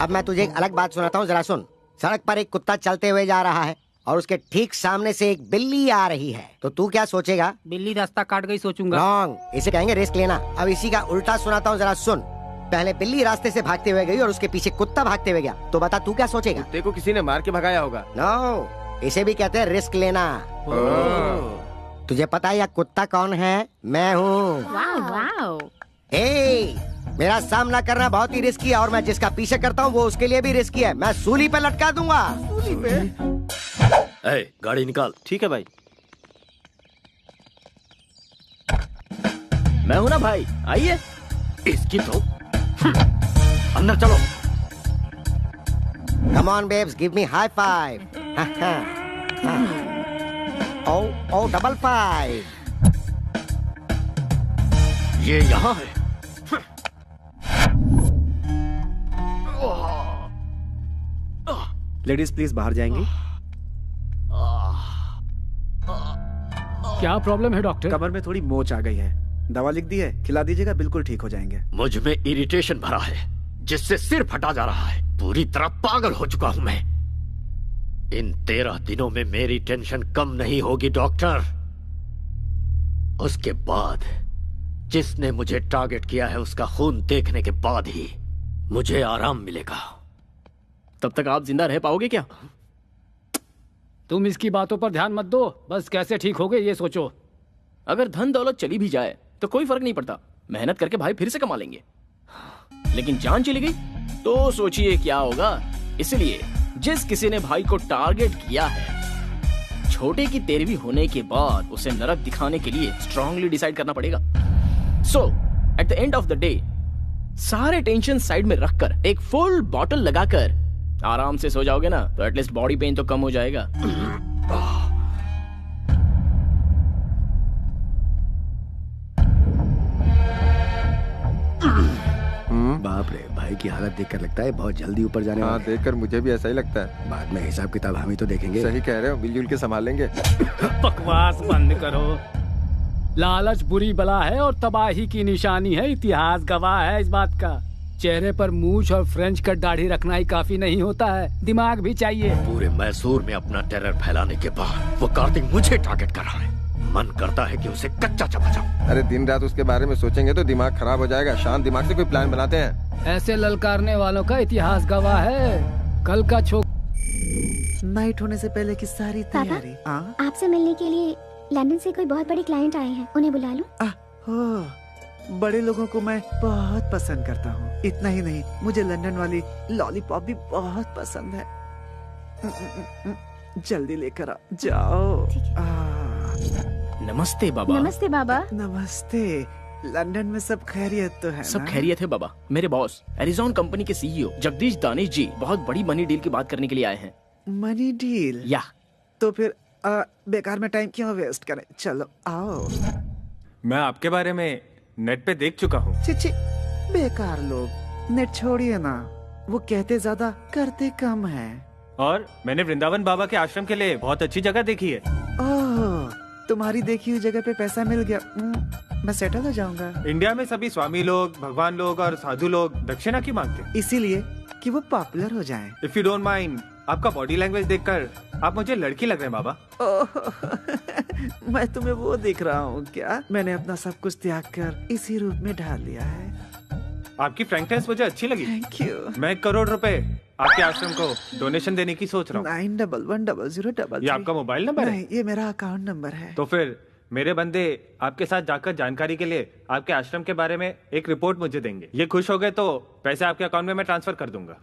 अब मैं तुझे एक अलग बात सुनाता हूँ, जरा सुन। सड़क पर एक कुत्ता चलते हुए जा रहा है और उसके ठीक सामने से एक बिल्ली आ रही है, तो तू क्या सोचेगा? बिल्ली रास्ता काट गई सोचूंगा। रॉन्ग, इसे कहेंगे रिस्क लेना। अब इसी का उल्टा सुनाता हूँ, जरा सुन। पहले बिल्ली रास्ते से भागते हुए गई और उसके पीछे कुत्ता भागते हुए गया, तो बता तू क्या सोचेगा? कुत्ते को किसी ने मार के भगाया होगा। नो, इसे भी कहते हैं रिस्क लेना। तुझे पता है यह कुत्ता कौन है? मैं हूँ। मेरा सामना करना बहुत ही रिस्की है, और मैं जिसका पीछे करता हूँ वो उसके लिए भी रिस्की है। मैं सूली पे लटका दूंगा। सूली पे? ए, गाड़ी निकाल। ठीक है भाई। मैं हूं ना भाई, आइए। इसकी तो अंदर चलो। Come on babes, give me high five. Oh, double five. ये यहाँ है। लेडीज प्लीज बाहर जाएंगी। क्या प्रॉब्लम है डॉक्टर? कमर में थोड़ी मोच आ गई है, दवा लिख दी है, खिला दीजिएगा, बिल्कुल ठीक हो जाएंगे। मुझ में इरिटेशन भरा है, जिससे सिर फटा जा रहा है। पूरी तरह पागल हो चुका हूं मैं। इन 13 दिनों में मेरी टेंशन कम नहीं होगी डॉक्टर। उसके बाद जिसने मुझे टारगेट किया है उसका खून देखने के बाद ही मुझे आराम मिलेगा। तब तक आप जिंदा रह पाओगे क्या? तुम इसकी बातों पर ध्यान मत दो, बस कैसे ठीक होगे ये सोचो। अगर धन दौलत चली भी जाए तो कोई फर्क नहीं पड़ता, मेहनत करके भाई फिर से कमा लेंगे। लेकिन जान चली गई तो सोचिए क्या होगा। इसलिए जिस किसी ने भाई को टारगेट किया है, छोटे की 13वीं होने के बाद उसे नरक दिखाने के लिए स्ट्रांगली डिसाइड करना पड़ेगा। So at the end of the day सारे टेंशन साइड में रखकर एक फुल बॉटल लगाकर आराम से सो जाओगे ना, तो एटलीस्ट बॉडी पेन तो कम हो जाएगा। बाप रे, भाई की हालत देखकर लगता है बहुत जल्दी ऊपर जाने वाला है। देखकर मुझे भी ऐसा ही लगता है। बाद में हिसाब किताब हम ही तो देखेंगे। सही कह रहे हो, मिलजुल के संभाल लेंगे। बकवास बंद करो। लालच बुरी बला है और तबाही की निशानी है, इतिहास गवाह है इस बात का। चेहरे पर मूछ और फ्रेंच कट दाढ़ी रखना ही काफी नहीं होता है, दिमाग भी चाहिए। पूरे मैसूर में अपना टेरर फैलाने के बाद वो कार्तिक मुझे टारगेट कर रहा है। मन करता है कि उसे कच्चा चबा जाऊं। अरे दिन रात उसके बारे में सोचेंगे तो दिमाग खराब हो जाएगा। शांत दिमाग से कोई प्लान बनाते हैं। ऐसे ललकारने वालों का इतिहास गवाह है। कल का नाइट होने से पहले की सारी तैयारी। आपसे मिलने के लिए लंदन से कोई बहुत बड़े क्लाइंट आए हैं, उन्हें बुला लूं? बड़े लोगों को मैं बहुत पसंद करता हूँ। इतना ही नहीं, मुझे लंदन वाली लॉलीपॉप भी बहुत पसंद है। जल्दी लेकर आ जाओ। नमस्ते बाबा। नमस्ते बाबा। नमस्ते। लंदन में सब खैरियत तो है सब ना? खैरियत है बाबा। मेरे बॉस एरिजॉन कंपनी के सीईओ जगदीश दानिश जी बहुत बड़ी मनी डील की बात करने के लिए आए हैं। Money deal? या तो फिर बेकार में टाइम क्यों वेस्ट करें, चलो आओ। मैं आपके बारे में नेट पे देख चुका हूँ। चिची, बेकार लोग, नेट छोड़िए ना, वो कहते ज्यादा करते कम है। और मैंने वृंदावन बाबा के आश्रम के लिए बहुत अच्छी जगह देखी है। ओह, तुम्हारी देखी हुई जगह पे पैसा मिल गया, मैं सेटल हो जाऊंगा। इंडिया में सभी स्वामी लोग, भगवान लोग और साधु लोग दक्षिणा क्यों मांगते? इसीलिए कि वो पॉपुलर हो जाएं। इफ यू डोंट माइंड, आपका बॉडी लैंग्वेज देखकर आप मुझे लड़की लग रहे हैं बाबा। मैं तुम्हें वो दिख रहा हूँ क्या? मैंने अपना सब कुछ त्याग कर इसी रूप में ढाल लिया है। आपकी फ्रैंकनेस मुझे अच्छी लगी। Thank you. मैं 1 करोड़ रुपए आपके आश्रम को डोनेशन देने की सोच रहा हूँ। 911003। ये आपका मोबाइल नंबर है? नहीं, ये मेरा अकाउंट नंबर है। तो फिर मेरे बंदे आपके साथ जाकर जानकारी के लिए आपके आश्रम के बारे में एक रिपोर्ट मुझे देंगे। ये खुश हो गए तो पैसे आपके अकाउंट में मैं ट्रांसफर कर दूंगा।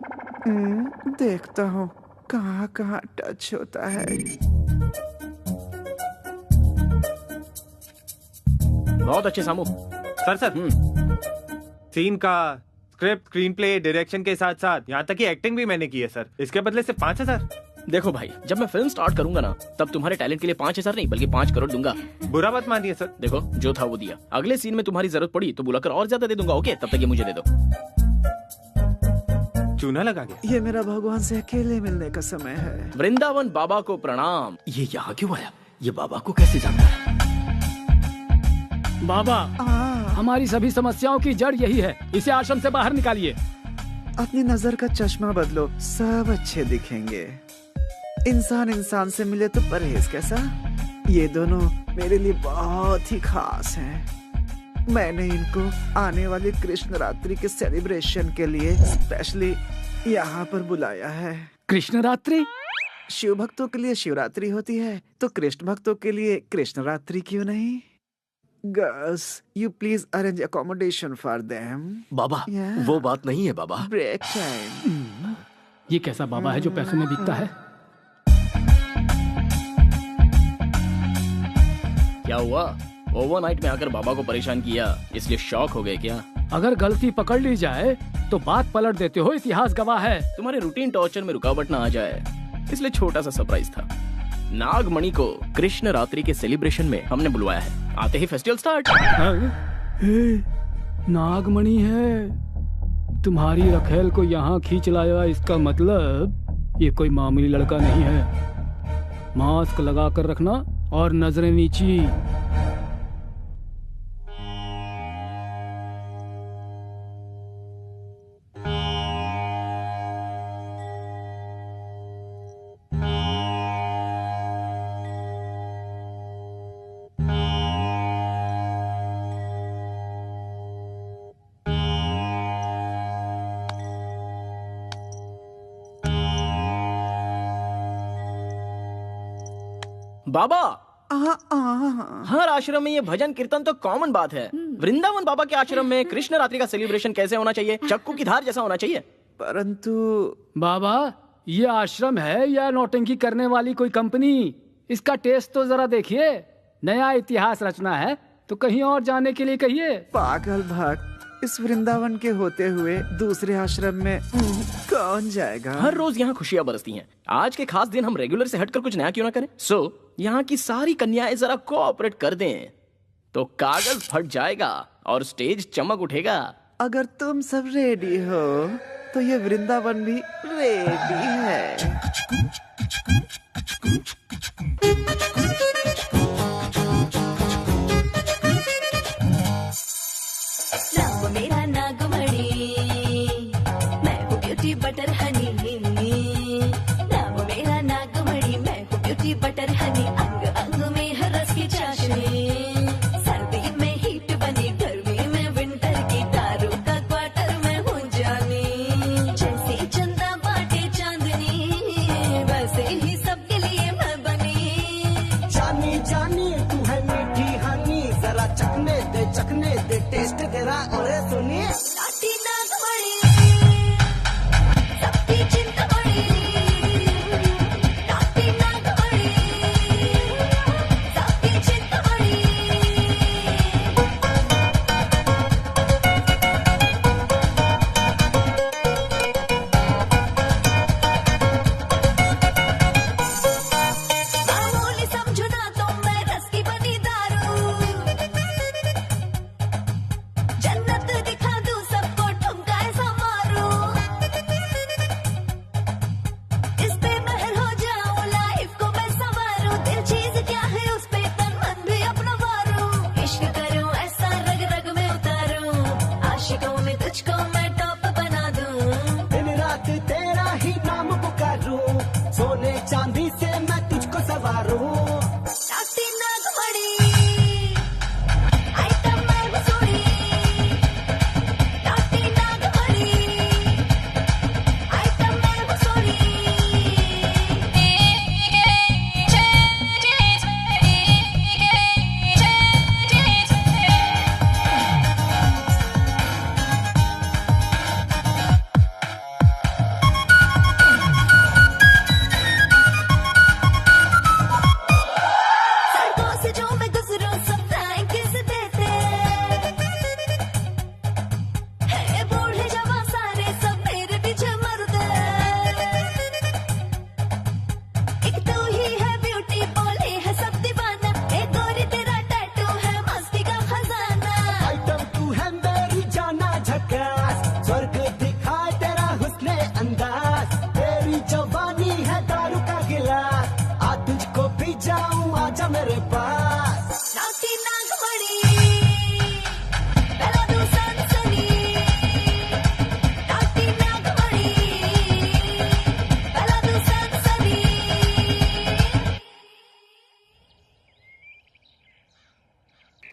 देखता हूँ कहाँ कहाँ टच होता है। बहुत अच्छे सामू। सर सीन का स्क्रिप्ट, स्क्रीन प्ले, डायरेक्शन के साथ साथ यहाँ तक कि एक्टिंग भी मैंने की है सर। इसके बदले सिर्फ 5000। देखो भाई, जब मैं फिल्म स्टार्ट करूंगा ना, तब तुम्हारे टैलेंट के लिए 5,000 नहीं बल्कि 5 करोड़ दूंगा। बुरा मत मानिए सर। देखो, जो था वो दिया। अगले सीन में तुम्हारी जरूरत पड़ी तो बुलाकर और ज्यादा दे दूंगा। ओके, तब तक ये मुझे दे दो। चूना लगा गया। ये मेरा भगवान से अकेले मिलने का समय है। वृंदावन बाबा को प्रणाम। ये यहाँ क्यों आया? ये बाबा को कैसे जानता है? बाबा, हमारी सभी समस्याओं की जड़ यही है। इसे आश्रम से बाहर निकालिए। अपनी नजर का चश्मा बदलो, सब अच्छे दिखेंगे। इंसान इंसान से मिले तो परहेज कैसा? ये दोनों मेरे लिए बहुत ही खास हैं। मैंने इनको आने वाली कृष्ण रात्रि के सेलिब्रेशन के लिए स्पेशली यहाँ पर बुलाया है। कृष्ण रात्रि? शिव भक्तों के लिए शिवरात्रि होती है, तो कृष्ण भक्तों के लिए कृष्ण रात्रि क्यों नहीं? Girls, you please arrange accommodation for them. बाबा, वो बात नहीं है बाबा। Break time. ये कैसा बाबा है जो पैसों में बिकता है? क्या हुआ? ओवरनाइट में आकर बाबा को परेशान किया, इसलिए शॉक हो गए क्या? अगर गलती पकड़ ली जाए तो बात पलट देते हो। इतिहास गवाह है। तुम्हारे रूटीन टॉर्चर में रुकावट ना आ जाए, इसलिए छोटा सा सरप्राइज था। नागमणि को कृष्ण रात्रि के सेलिब्रेशन में हमने बुलवाया है। आते ही फेस्टिवल स्टार्ट। नागमणि है, तुम्हारी रखेल को यहाँ खींच लाया। इसका मतलब ये कोई मामूली लड़का नहीं है। मास्क लगा कर रखना और नजरें नीची। बाबा, हर आश्रम में ये भजन कीर्तन तो कॉमन बात है। वृंदावन बाबा के आश्रम में कृष्ण रात्रि का सेलिब्रेशन कैसे होना चाहिए? चक्कू की धार जैसा होना चाहिए। परंतु बाबा, ये आश्रम है या नौटंकी करने वाली कोई कंपनी? इसका टेस्ट तो जरा देखिए। नया इतिहास रचना है तो कहीं और जाने के लिए कहिए। पागल भक्त, इस वृंदावन के होते हुए दूसरे आश्रम में कौन जाएगा? हर रोज यहाँ खुशियाँ बरसती हैं। आज के खास दिन हम रेगुलर से हटकर कुछ नया क्यों ना करें? यहाँ की सारी कन्याएं जरा कोऑपरेट कर दें तो कागज फट जाएगा और स्टेज चमक उठेगा। अगर तुम सब रेडी हो तो ये वृंदावन भी रेडी है। नाम मेरा नागमणि, मैं हूँ ब्यूटी बटर हनी। नाम मेरा नागमणि, मैं हूँ ब्यूटी बटर हनी। अंग अंग में है रस की चाशनी, सर्दी में हीट बनी, गर्मी में विंटर की, तारों का क्वार्टर में हूँ जानी। जैसे चंदा बाटे चांदनी, वैसे ही सबके लिए मैं बनी। चांद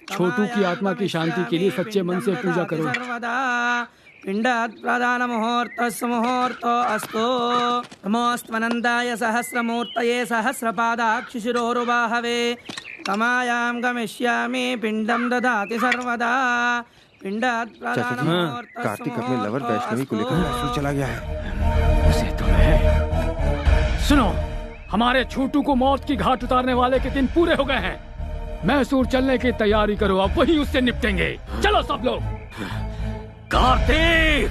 छोटू की आत्मा की शांति के लिए सच्चे मन से पूजा करो। पिंडात् प्रधान मुहूर्तस्य मुहूर्तो अस्तु। नमोऽस्त्वनन्दाय सहस्रमूर्तये सहस्रपादाक्षिशिरोरुबाहवे। तमायां गमिष्यामि पिंडं ददाति सर्वदा। पिंडात् प्रधान मुहूर्तस्य कार्तिक अपने लवर वैष्णवी को लेकर मैसूर चला गया है। उसे तुम्हें सुनो, हमारे छोटू को मौत की घाट उतारने वाले के दिन पूरे हो गए हैं। मैसूर चलने की तैयारी करो, अब वही उससे निपटेंगे। चलो सब लोग। कार्तिक!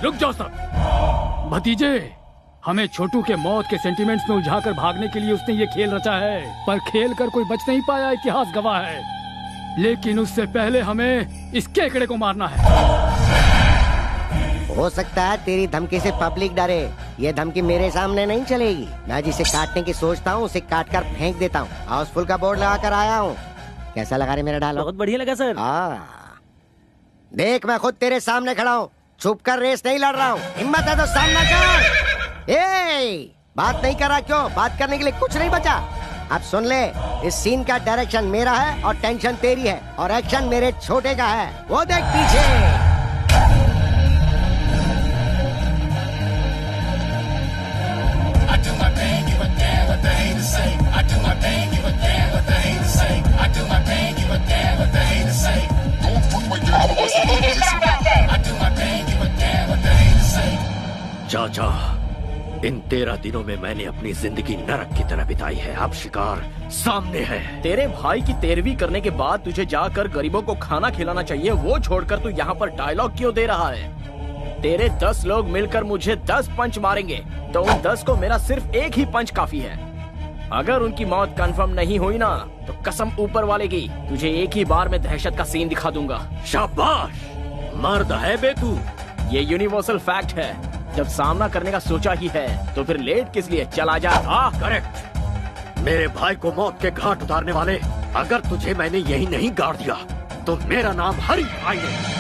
रुक जाओ सब। भतीजे, हमें छोटू के मौत के सेंटिमेंट्स में उलझाकर भागने के लिए उसने ये खेल रचा है, पर खेल कर कोई बच नहीं पाया, इतिहास गवाह है। लेकिन उससे पहले हमें इस केकड़े को मारना है। हो सकता है तेरी धमकी से पब्लिक डरे। ये धमकी मेरे सामने नहीं चलेगी। मैं जिसे काटने की सोचता हूँ उसे काट कर फेंक देता हूँ। हाउसफुल का बोर्ड लगा कर आया हूँ। कैसा लगा रे मेरा डायलॉग? बहुत बढ़िया लगा सर। देख, मैं खुद तेरे सामने खड़ा हूँ, छुप कर रेस नहीं लड़ रहा हूँ। हिम्मत है तो सामना कर। बात नहीं कर रहा क्यों? बात करने के लिए कुछ नहीं बचा। अब सुन ले, इस सीन का डायरेक्शन मेरा है और टेंशन तेरी है और एक्शन मेरे छोटे का है। वो देख पीछे। चाचा, इन 13 दिनों में मैंने अपनी जिंदगी नरक की तरह बिताई है। अब शिकार सामने है। तेरे भाई की 13वीं करने के बाद तुझे जाकर गरीबों को खाना खिलाना चाहिए, वो छोड़कर तू यहाँ पर डायलॉग क्यों दे रहा है? तेरे 10 लोग मिलकर मुझे 10 पंच मारेंगे, तो उन 10 को मेरा सिर्फ एक ही पंच काफी है। अगर उनकी मौत कंफर्म नहीं हुई ना, तो कसम ऊपर वाले की, तुझे एक ही बार में दहशत का सीन दिखा दूंगा। शाबाश, मर्द है बे तू। ये यूनिवर्सल फैक्ट है। जब सामना करने का सोचा ही है तो फिर लेट किस लिए? चला जा। करेक्ट। मेरे भाई को मौत के घाट उतारने वाले, अगर तुझे मैंने यही नहीं गाड़ दिया तो मेरा नाम हरि भाई है।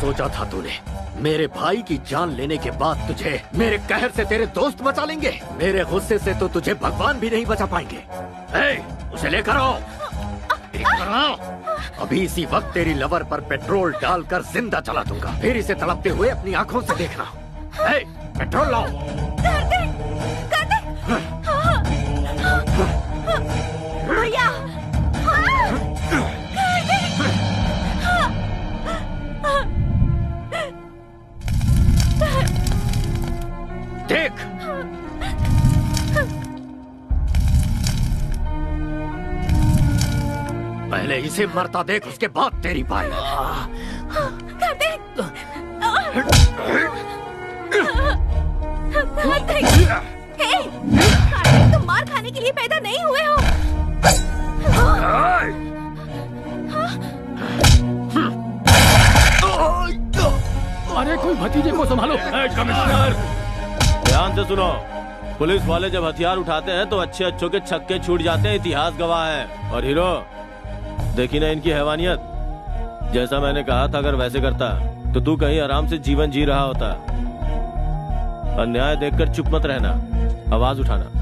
सोचा था तूने? मेरे भाई की जान लेने के बाद तुझे मेरे कहर से तेरे दोस्त बचा लेंगे? मेरे गुस्से से तो तुझे भगवान भी नहीं बचा पाएंगे। उसे लेकर आओ, लेकर आओ। अभी इसी वक्त तेरी लवर पर पेट्रोल डालकर जिंदा जला दूंगा, फिर इसे तड़पते हुए अपनी आंखों से देखना। पेट्रोल लाओ। भैया, इसे मरता देख, उसके बाद तेरी बारी। कार्तिक! कार्तिक! हे! कार्तिक, तुम मार खाने के लिए पैदा नहीं हुए हो। अरे कोई भतीजे को संभालो। कमिश्नर ध्यान से सुनो, पुलिस वाले जब हथियार उठाते हैं तो अच्छे अच्छों के छक्के छूट जाते हैं, इतिहास गवाह है। और हीरो, देखी ना इनकी हैवानियत। जैसा मैंने कहा था, अगर वैसे करता तो तू कहीं आराम से जीवन जी रहा होता। अन्याय देखकर चुप मत रहना, आवाज उठाना।